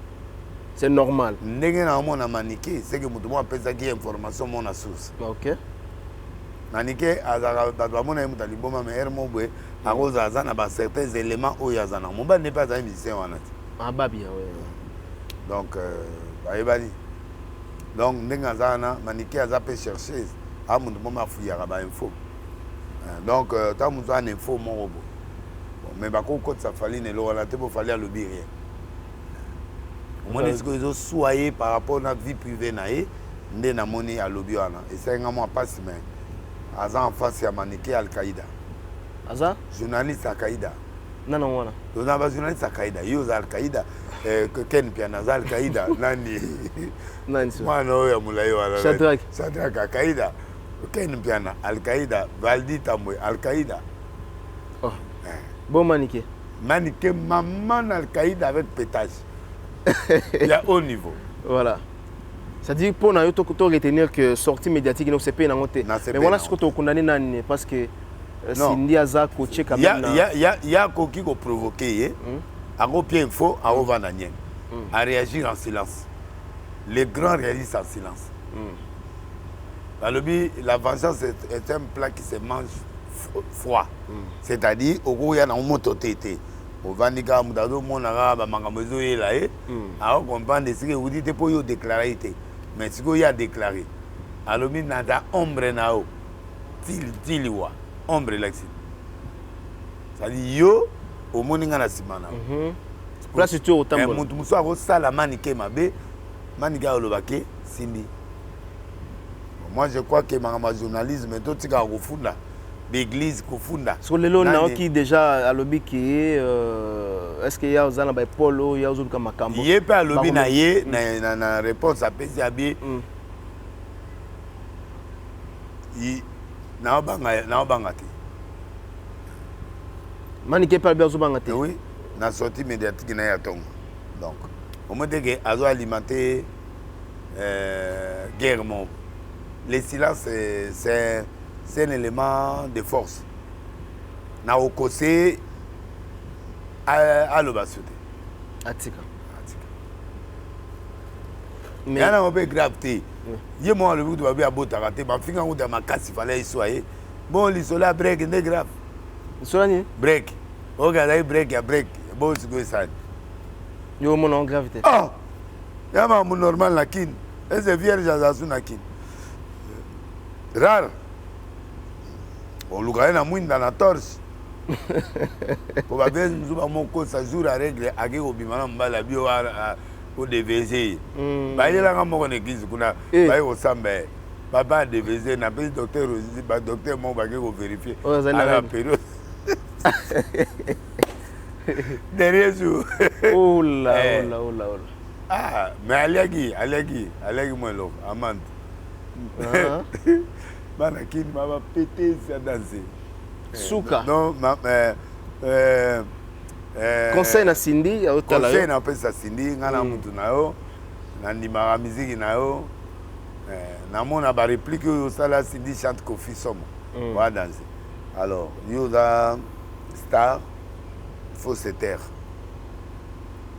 c'est normal ndenge na mon maniqué c'est que mutu mo apesa qui information mon source. OK maniqué azara ba mon na mutu liboma mais hermo bwe aroza azana ba certains éléments où yazana mon ba n'est pas un musicien wana ah ba bien ouais donc baebani donc ndenge azana maniqué azape chercher a mundu moma fuyaka ba info donc ta mundu an info mon robo mais ba ko ça fallait ne lo la te pour fallait le bien rien moi est-ce que ils ont soyé par rapport à notre vie privée naé ndé na moni à lobby wana et c'est un mois passe mais aza en face ya maniqué Al-Qaïda. Aza journaliste Al-Qaïda. Non wana. Donc na journaliste Al-Qaïda, yo Al-Qaïda que Ken Piana Al-Qaïda nani. Nani. Moi no ya mulai wala. Shadrack Al-Qaïda. Ken Piana Al-Qaïda, Valdi Tambwe Al-Qaïda. Oh. Bon maniqué. Maniqué maman Al-Qaïda avec pétage. Il y a haut niveau. Voilà. C'est-à-dire pour nous to retenir que sortie médiatique non c'est pas na monter. Mais voilà ce que tu condamné nani parce que Cindy aza coaché quand même. Il y a qui ko provoquer a go bien info a ovananien. À réagir en silence. Les grands réalisent en silence. La vengeance est un plat qui se mange froid. C'est-à-dire au gros il y a un mototété. Au Vanika Moudado monara ba mangamozo yela a comprendre ce que vous dites pour yo déclarer. Mais ce qu'il y a déclaré, alors il y a ombre nao, tiliwa, ombre l'axi. Ça dit yo, au monde na simana. Place tu au tambour. Mutu muso avo sala manike mabe, manika olobake Cindy. Moi, je crois que ma journalisme, tout ce qu'il y a au fond, l'église au fond. Sur le long, qui déjà à lobby qui est, est-ce qu'il y a un polo, il y a un makambo? Il y a pas à lobby na réponse à Péziabi. Na bangati. Manique pas bien bangati. Oui, na sortie médiatique na yatonga. Donc, au moment que azo alimenter guerre mon. Le silence c'est un élément de force. Na okose à l'obasute. Atika. Mais il y a un peu de gravité. Il y a un peu de gravité. Il y a un peu de gravité. Bon, l'isola break, c'est grave. L'isola ni? Break. Regardez, break, il y a break. Bon, c'est quoi ça? Il y a un peu de gravité. Ah! Il y a un peu normal na kin. Et c'est vierge à Zazu na kin. Rare. On l'a eu dans la torse. Pour que nous ayons un jour à régler, à qui on a bio au DVG. Bah il y a là mon église qu'on a, bah au Sambé, papa DVG n'a pas docteur, bah docteur mon bagage au vérifier. À la période. Derrière jour. Oh là, oh là, oh là, oh là. Ah, mais allez moi là, amante. Banakine m'a pété ça danser. Souka. Non, conseil na Cindy au tala. Conseil na pesa Cindy ngana mutu na yo. Na ndima musique na yo. Na mona ba réplique au sala Cindy chante Kofi Somo. Va danser. Alors, Yoda star faut se taire.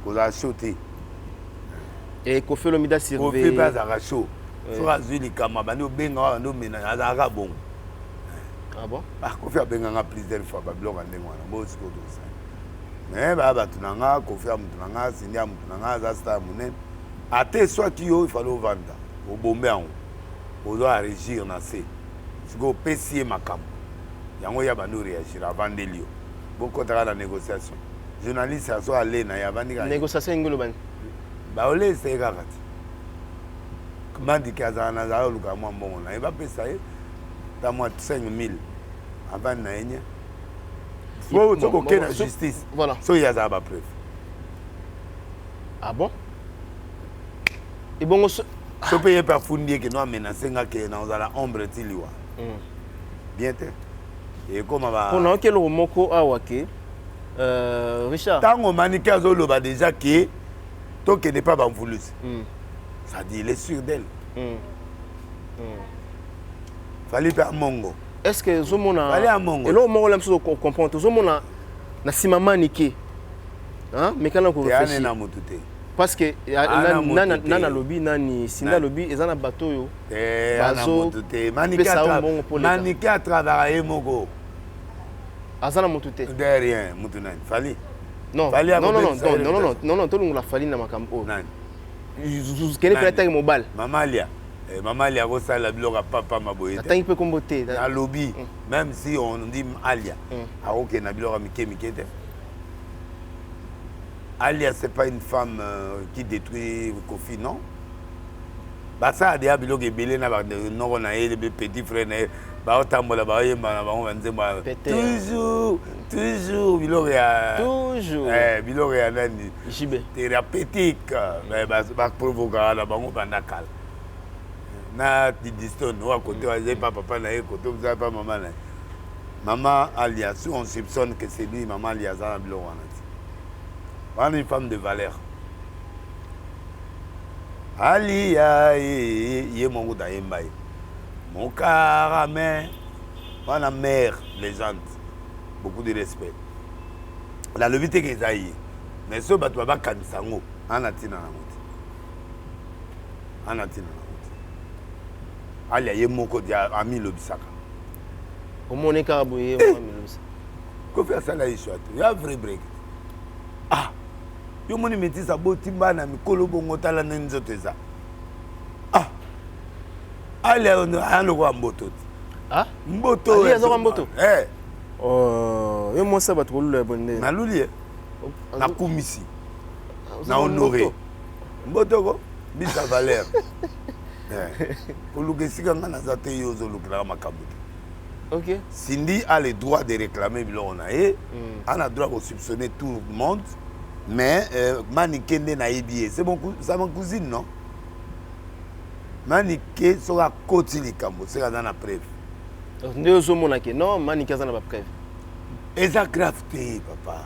Qu'on a chuté. Et Kofi Lomida surveille. Kofi pas à chaud. Sur Azuli Kama, bano benga no mena azaka bon. Ah bon? Ah, Kofi a benga plusieurs fois ba blog ande ngwana. Bo siko to ça. Mais ba tunanga Kofi a tunanga Sindia tunanga za star munen. Ate soit qui yo il fallait vendre. Au bomber en. Au doit régir na C. Siko pesier makam. Yango ya bano réagir avant delio. Bon contrat la négociation. Journaliste a soit aller na ya bandi. Négociation ngolo ban. Ba ole c'est gagati. Comment dire qu'il y a un azar ou comment bon on a pas payé ça t'as moins 5 000 avant naïne faut aucune justice voilà so il y a ça pas preuve. Ah bon? Et bon so payer par founder que nous a menacé que nous a la ombre tiliwa bien te et comment va on a quel moko awake Richard tango manika zolo ba déjà que toi qui n'est pas voulu. Ça dit, il est sûr d'elle. Fallait faire Mongo. Est-ce que Zomona. Fallait à Mongo. Et là, on va comprendre. Zomona, na simama nike. Hein? Mais quand on réfléchit. Parce que nana lobby, nani sinda lobby, et zana bateau yo. Bazo. Manika a travaillé Mongo. Azana motute. Derrière, Moutunan. Fallait. Non, tout le monde a fallu dans ma campagne. Je connais pas la mobile. Maman Alia, ça la blog à papa ma boye. Attends, il peut comboter. À lobby, même si on dit Alia, à aucun blog à Mickey. Alia, c'est pas une femme qui détruit Kofi, non? Bah ça a déjà blog et belé na non on a les petits frères bah autant la baye toujours biloria toujours biloria nani jibe thérapeutique mais bah provoquer la bango bandakal na distone ou à côté pas papa na côté pas maman na maman Alia si on soupçonne que c'est lui maman Alia za biloria on est une femme de valeur. Alia ye mon goût d'Aïmbaï. Mon caramel, ma mère, légende. Beaucoup de respect. La levité que ça y est. Mais ce bateau va pas sango. Anatina na moti. Anatina na moti. Alia ye mon goût d'ami lobisaka. Au mon écarbouillé, ami lobisaka. Qu'est-ce que ça là ici? Il y a un vrai break. Ah. Yo moni metisa botimba na mikolo bongo tala nzoto za. Ah. Ale ono kwa mboto. Ah? Mboto. Ali azo mboto. Eh. Oh, yo mo sabat ko lule bonde. Na lulie. Na kumisi. Na honoré. Mboto ko bisa valeur. oluka esika nga naza te yo ozolukelaka makambo te. Ok. Cindy a le droit de réclamer biloko na ye, a le droit de soupçonner tout le monde, mais Maniké nde nayebi ye, c'est mon cousine, non? Maniké sera koti likambo, c'est dans la preuve. Nde ozomona ke non, Maniké aza na ba preuve. Eza grave te papa.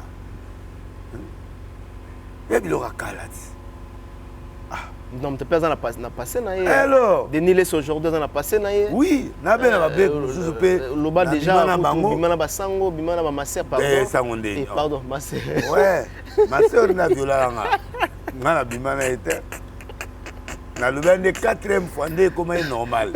Ya biloko akala ti. Non, tu peux na passé na ye. Alors, Denis les aujourd'hui na passé na ye. Oui, na ben na ba be sous pe. Le bas déjà bimana ba sango, bimana ba maser pardon. Sango nde. Pardon, maser. Ouais, maser na viola nga. Nga na bimana était. Na le 4e fois ndé comme est normal.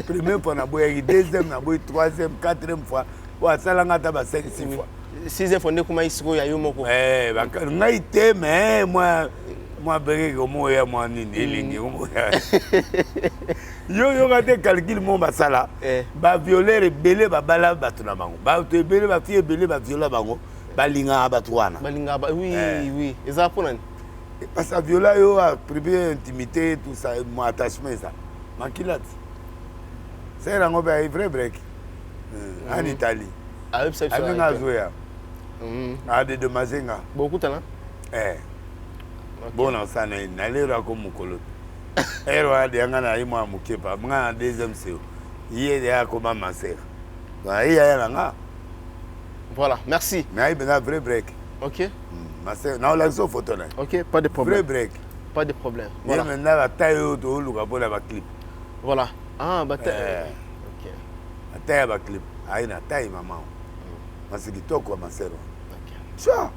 Première fois na boya, deuxième na boya, troisième, quatrième fois. Wa sala nga ta ba 5 6 fois. 6e fois ndé comme isiko ya yo moko. Ba nga ité mais moi béré comme ya moi nini elingi comme yo raté calcul mon basala ba violer belé ba bala batuna bango ba to belé ba fille belé ba violer bango ba linga ba twana oui oui eza pona parce que violer yo a privé intimité tout ça mon attachement ça makilat c'est rango ba vrai break en Italie avec nga zoya de mazenga beaucoup talent bon ça na lera ko mukolo ero de ngana imo amukepa nga deuxième c'est hier ya ko mama sœur wa ya nga voilà merci mais il y a vrai break OK ma sœur na la photo là OK pas de problème vrai break pas de problème voilà maintenant la taille to luka pour la clip voilà ba taille OK la taille ba clip aina taille maman masikitoko ma sœur OK ça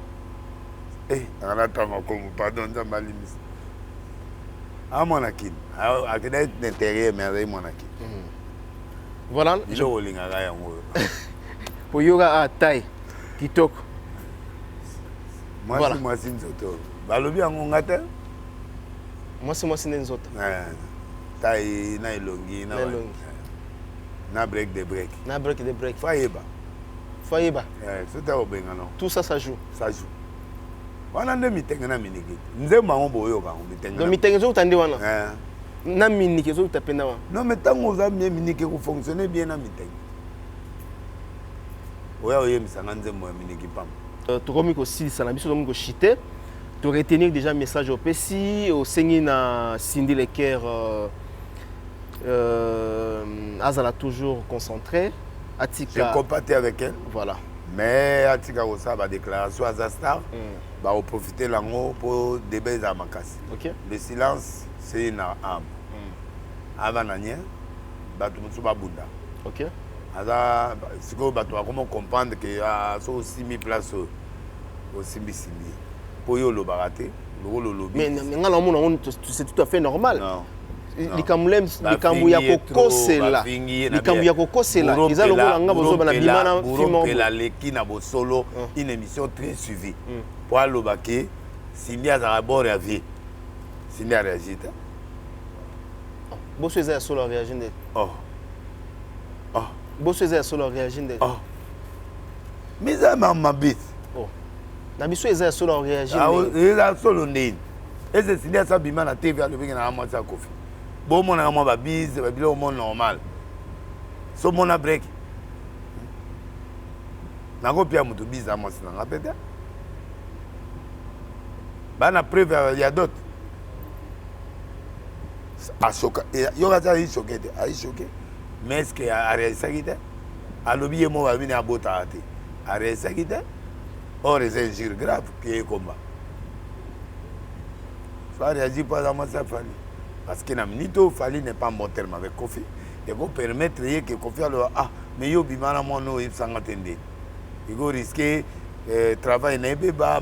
on attend comme pardon dans ma limite. À mon akin, à qui d'être d'intérieur mais avec mon akin. Voilà. Je roule en arrière. Pour yoga à taille, kitoko. Moi c'est nzoto. Balobi en ngata. Moi c'est nzoto. Taille na ilongi na. Na break de break. Na break de break. Fayeba. C'est au bengano. Tout ça ça joue. Ça joue. Wana nde mitenge na miniki nzemba ngombo oyo ba mitenge no mitenge zo tande wana na miniki zo tapenda wana non mais tango za miniki ko fonctionner bien na mitenge oya oye misanga nzembo ya miniki pam to komi ko silisa na biso ko chiter to retenir déjà message au PC au sengi na Cindy Lecker azala toujours concentré atika j'ai compaté avec elle voilà mais atika osa ba déclaration à Zastar va profiter lango pour débat za makasi. OK. Le silence c'est une arme. Avant nanya batu musu ba bunda. OK. Aza siko batu comment comprendre que so aussi mis place au simbi. Pour yo lo baraté, lo lobby. Mais ngala mona c'est tout à fait normal. Non. Likambu ya kokosela likambu ya kokosela iza lokola nga bozo bana bimana fimo la leki na bosolo une émission très suivie pour alobake Cindy azara bon réagir Cindy a réagi boso eza solo réagir nde boso eza solo réagir nde mais ça m'a bit na biso eza solo réagir nde eza solo nde eza Cindy asa bimana TV alobiki na amwa sa kofi bon mon amour ba bise ba bilo mon normal so mon a break na ko pia mutu bise amo sina ngapeta bana preuve ya d'autres a choqué yo ga ta choqué a choqué mais est-ce que a réalisé ça a lobby mo ba bini abota ate a réalisé ça or c'est un injure grave qui est combat ça réagit pas dans ça fallait parce que Namnito Fali n'est pas bon terme avec Kofi. Il faut permettre que Kofi alors mais yo bimana mono il s'engagende. Il faut risquer travail n'est pas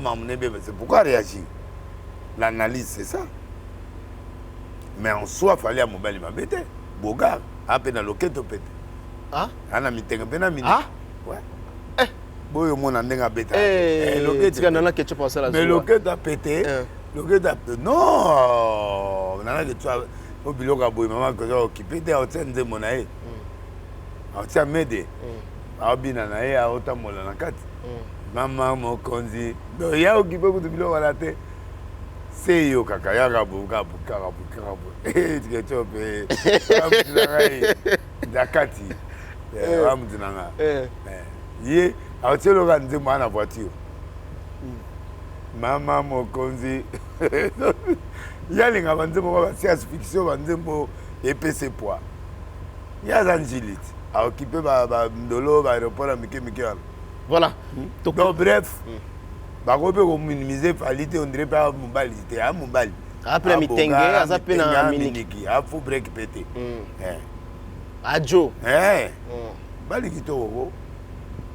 c'est pourquoi réagir. L'analyse c'est ça. Mais en soi fallait à mobile m'embêter. Bogar à peine loquette pète. Ah ana mitenga pena mini. Ah ouais. Boyo mon andenga bêta. Loquette kana ketchup pour ça là. Mais loquette a pété. Non, nana que tu as au biloga boy maman que tu as occupé de hôtel de monae. Tu as m'aidé. Abina na ya otamola na kati. Maman mo konzi. Do ya occupé ko biloga la te. C'est yo kaka ya kabu. Tikechope. Dakati. Amdinanga. Ye, autelo kanze mwana voiture. Mama mokonzi. Yalinga banze mo science fiction banze mo EPC poids. Ya zanjilit. A occupé ba ndolo ba aéroport à Mike. Voilà. Donc bref. Ba ko be ko minimiser qualité on dirait pas Mumbali, c'était à Mumbali. Après mitenge, azape na miniki, a faut break pété. Adjo. Bali kitoko.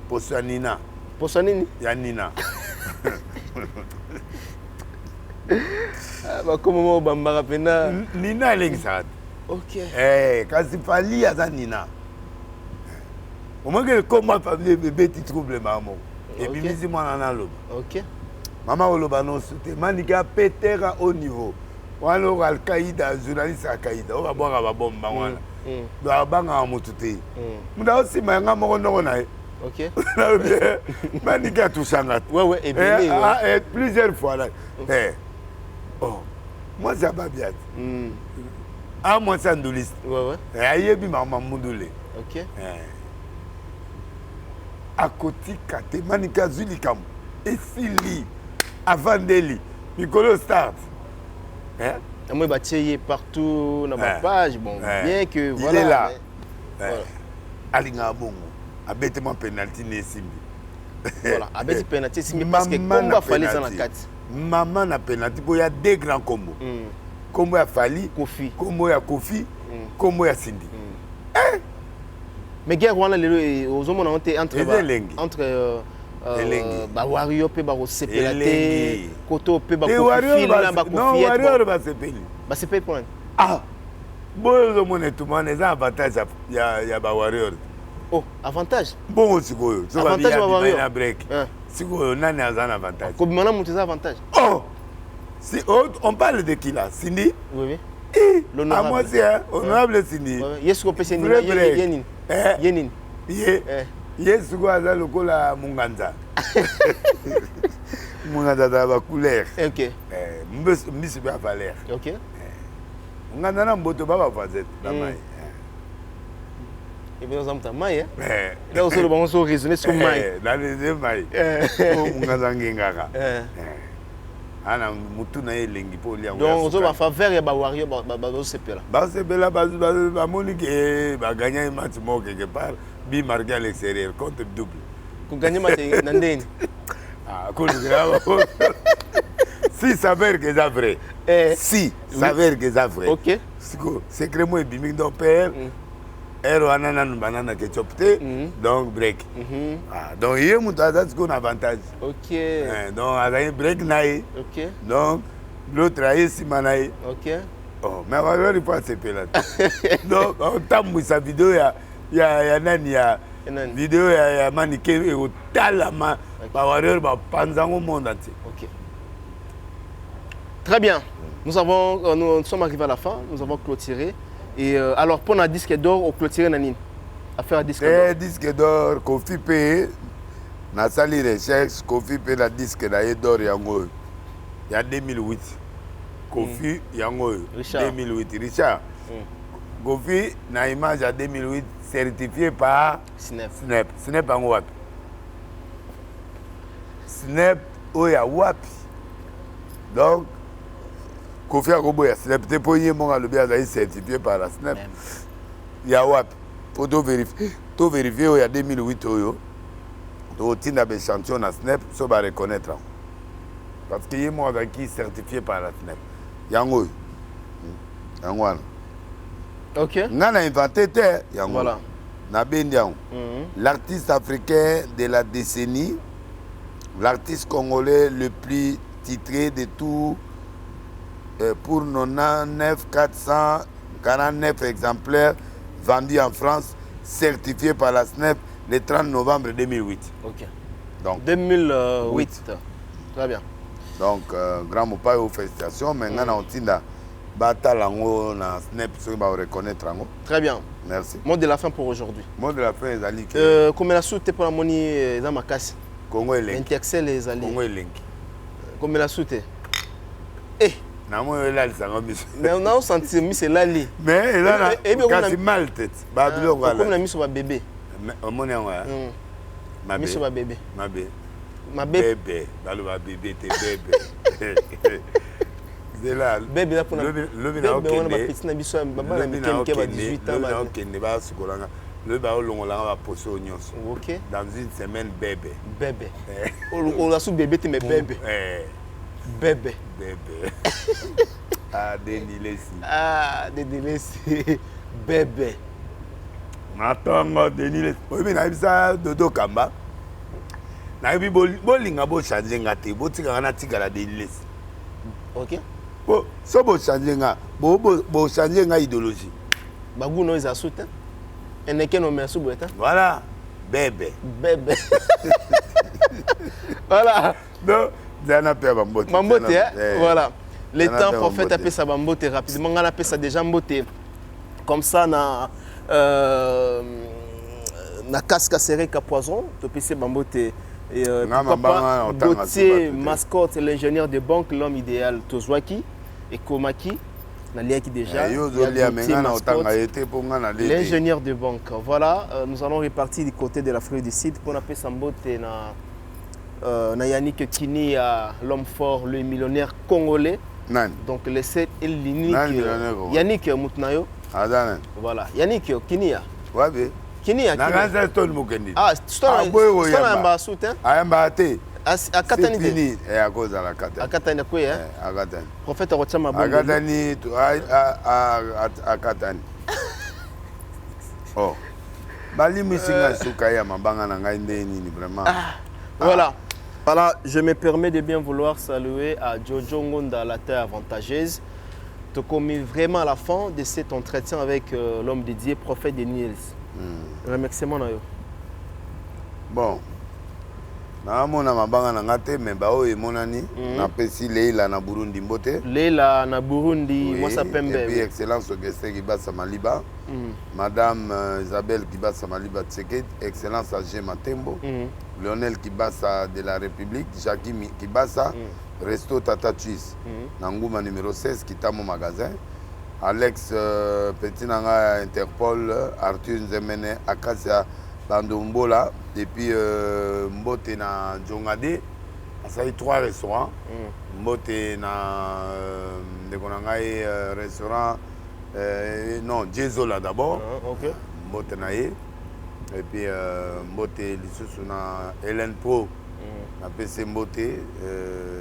Posanina. Posanini? Ya Nina. Ba komo bambara pena. Nina lengsa. OK. Kasi fali aza Nina. Au moins que comment famille bébé ti trouble maman. Et puis misi mwana na loba. OK. Maman oloba non soute manika petera au niveau. Wana o Al-Qaïda journaliste Al-Qaïda. O ba boka ba bomba wana. Do banga mutu te. Muda aussi manga moko ndoko na. OK. Manika tout sanga. Ouais et bien plusieurs fois là. Oh. Moi ça va bien. Ah moi ça ndoliste. Ouais. Ayebi maman mundule. OK. Akoti kate manika zulikam. Esili avandeli. Mikolo start. Moi bâtir partout dans ma page bon bien que voilà. Il est là. Alinga bongo. Abetement penalty nesimbi. Voilà, abeti penalty simbi parce que combat fallait dans la 4. Maman na penalty il y a deux grands combos. Combo ya Fali, Kofi. Combo ya Kofi, combo ya Cindy. Mais guerre wana lelo aux hommes entre ba Wario pe ba sepelate koto pe ba Kofi na ba Kofi. Non, Wario ba sepeli. Ba sepeli point. Ah. Bon mon tout monde les avantages ya ba Wario. Oh, avantage. Bon sikoyo. Avantage ba Wario. Na break. Sikoyo nani azan avantage. Ko bimana mutu za avantage. Oh. Si on parle de qui là? Cindy? Oui. L'honorable. À moi c'est honorable Cindy. Yes ko pese nina yenin. Yenin. Yes ko aza lokola munganza. Munganza da ba couleur. OK. Mbisi ba valeur. OK. Munganza na mboto ba fazet na mai. Et bien nous avons mai là aussi le bon so raisonner sur mai. Dans les mai. Munganza ngengaka. Ana mutu na elengi po lia. Donc on va faveur ya ba Wario ba sepela. Ba sepela ba monique ba gagner match mo quelque part bi marqué à l'extérieur contre double. Ko gagner match nandeni. Ah ko grave. Si s'avère que c'est vrai. Si s'avère que c'est vrai. OK. C'est que moi bimi donc père. Ero anana banana ketchup te donc break. Donc il y a un avantage. OK. Donc avec break naï. OK. Donc l'autre aïe si manaï. OK. Oh mais alors il faut se peler. Donc on tape sa vidéo ya nani ya vidéo ya mannequin et au talama ba warrior ba panza au monde entier. OK. Très bien. Nous sommes arrivés à la fin, nous avons clôturé. Et alors, pour un disque d'or, on clôture Nanine. À faire un disque d'or. Disque d'or, Kofi P. Na sali recherche, Kofi P. La disque d'or, yango. Il y a 2008. Kofi, yango. 2008. Richard. Kofi, na image à 2008, certifié par Snap. Snap en wapi. Snap, oya wapi. Donc, Kofi Akobo ya Snap, te po yé mon alobi azaï certifié par la Snap. Ya wap, faut to vérifier. To vérifier il y a 2008 oyo. To tinda be champion na Snap, so ba reconnaître. Parce que yé mon azaï certifié par la Snap. Yango. Yango. OK. Nga na inventé te yango. Voilà. Na bendian. L'artiste africain de la décennie, l'artiste congolais le plus titré de tout. Pour 99 449 exemplaires vendus en France, certifiés par la SNEP le 30 novembre 2008. OK. Donc 2008. Très bien. Donc grand mopa aux félicitations, mais maintenant on tinda batalango na SNEP so ba reconnaître ngo. Très bien. Merci. Mot de la fin pour aujourd'hui. Mot de la fin ezali que comme la soute pour la moni dans ma casse. Congo elengi. Intercel les alliés. Congo elengi. Comme la soute Namoni elali sanga biso. Non senti mi c'est lali. Mais elala kasi mal tête. Ba biloko ala. Comme na miso ba bébé. Omoni yango ya. Ma miso ba bébé. Ma bébé. Ma bébé. Bébé. Balo ba bébé te bébé. C'est là. Bébé là pour na. Le bina okende. On ba petit na biso baba na mikemike ba 18 ans. Le bina okende ba sukolanga. Le bina olongolanga ba poso nyonso. OK. Dans une semaine bébé. Bébé. On a sous bébé te mais bébé. Bébé. Bébé. Ah, Denilesi. Ah, Denilesi. Bébé. Attends, Denilesi. Oui, mais naibisa Dodo Kamba. Naibi bolinga bo changer ngate, bo tika na tika la Denilesi. OK. Bo so bo changer nga, bo changer nga idéologie. Bagu no isa soutien. Eneke no me subueta. Voilà. Bébé. Bébé. Voilà. Non. Mambote, voilà. Le temps prophète appelle ça Mambote rapidement. On appelle ça déjà Mambote. Comme ça, na casque serré qu'à poison. Tu peux c'est Mambote. Papa Gauthier, mascotte, l'ingénieur de banque, l'homme idéal, Tozwaki et Komaki. Déjà. L'ingénieur de banque. Voilà, nous allons repartir du côté de l'Afrique du Sud pour appeler ça Mambote na Yannick Kini, l'homme fort, le millionnaire congolais. Donc le 7 et l'unique Yannick Moutnayo. Voilà, Yannick Kini. Kini. Ah, c'est un soutien. À Katani. À cause de la Katani. À Katani quoi à Katani. Prophète Rochama à Katani à Katani. Oh. Bali misinga sukaya mabanga na ngai ndeni vraiment. Voilà. Voilà, je me permets de bien vouloir saluer à Jojo Ngonda, la terre avantageuse. Tu as commis vraiment à la fin de cet entretien avec l'homme dédié, prophète de Niels. Remerciement. Bon. naamona mabanga na ngate me bao emonani napesi Leila na Burundi mbote. Leila na Burundi mwasa pembe. Et puis excellence Auguste Kibasa Maliba. Madame Isabelle Kibasa Maliba Tseket, excellence AG Matembo. Lionel Kibasa de la République, Jackie Kibasa, Resto Tata Tuis. Nanguma numéro 16 Kitamo magasin. Alex Petit Nanga Interpol, Arthur Nzemene Akasia Bandombola, et puis Mbote na Djongade, ça y a 3 restaurants. Mbote na restaurant, non, Djezola d'abord. Mbote na ye. Et puis Mbote lisusu na Hélène Pro, na PC Mbote,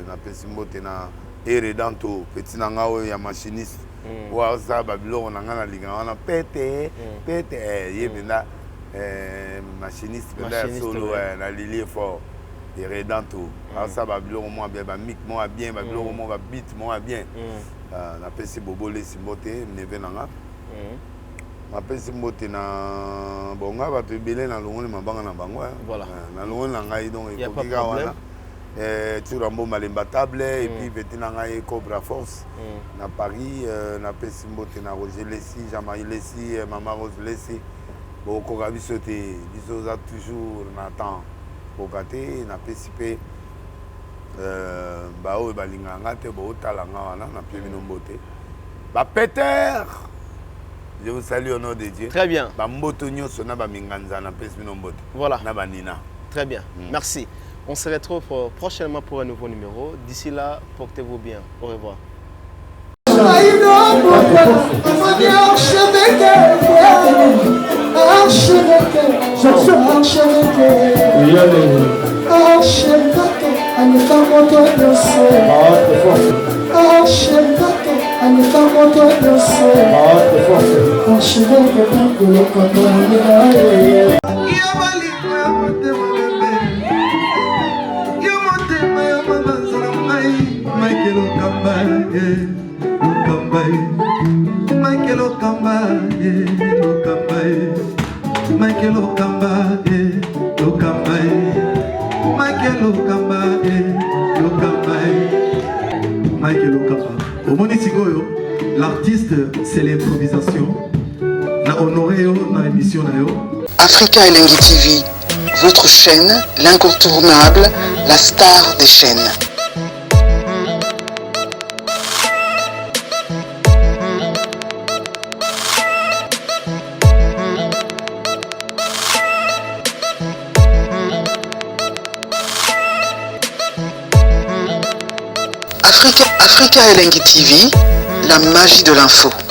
na PC Mbote na Eredanto, Petit Nanga ya machiniste. Wa ça Babylone na ngana linga wana pete yebenda machiniste solo na Lilier fort et Redanto. Ça Babylone moi bien ba mic moi bien Babylone moi ba beat moi bien. Na PC Bobole Simbote neve nanga. Ma PC Mbote na bonga ba to belé na longone mabanga na bango. Voilà. Na longone na ngai donc il faut kiga wana. Turambo Malemba Table et puis Petit Nangaye Cobra Force na Paris na Pesi Mbote na Roger Lessi, Jean-Marie Lessi, Maman Rose Lessi. Bon ko biso te biso za toujours na temps ko kate na Pesi pe ba o balinga ngate bo talanga wana na Pemino Mbote. Ba Peter, je vous salue au nom de Dieu. Très bien. Ba Mboto nyoso na ba minganza na Pesi Mbote. Voilà. Na ba Nina. Très bien. Merci. On se retrouve prochainement pour un nouveau numéro. D'ici là, portez-vous bien. Au revoir. Michael Okamba, Michael Okamba, Michael Okamba, Michael Okamba, Michael Okamba. Au Monitigoyo, l'artiste c'est l'improvisation. Na honoré dans l'émission na yo. Africa Elengi TV, votre chaîne, l'incontournable, la star des chaînes. Africa Elengi TV, la magie de l'info.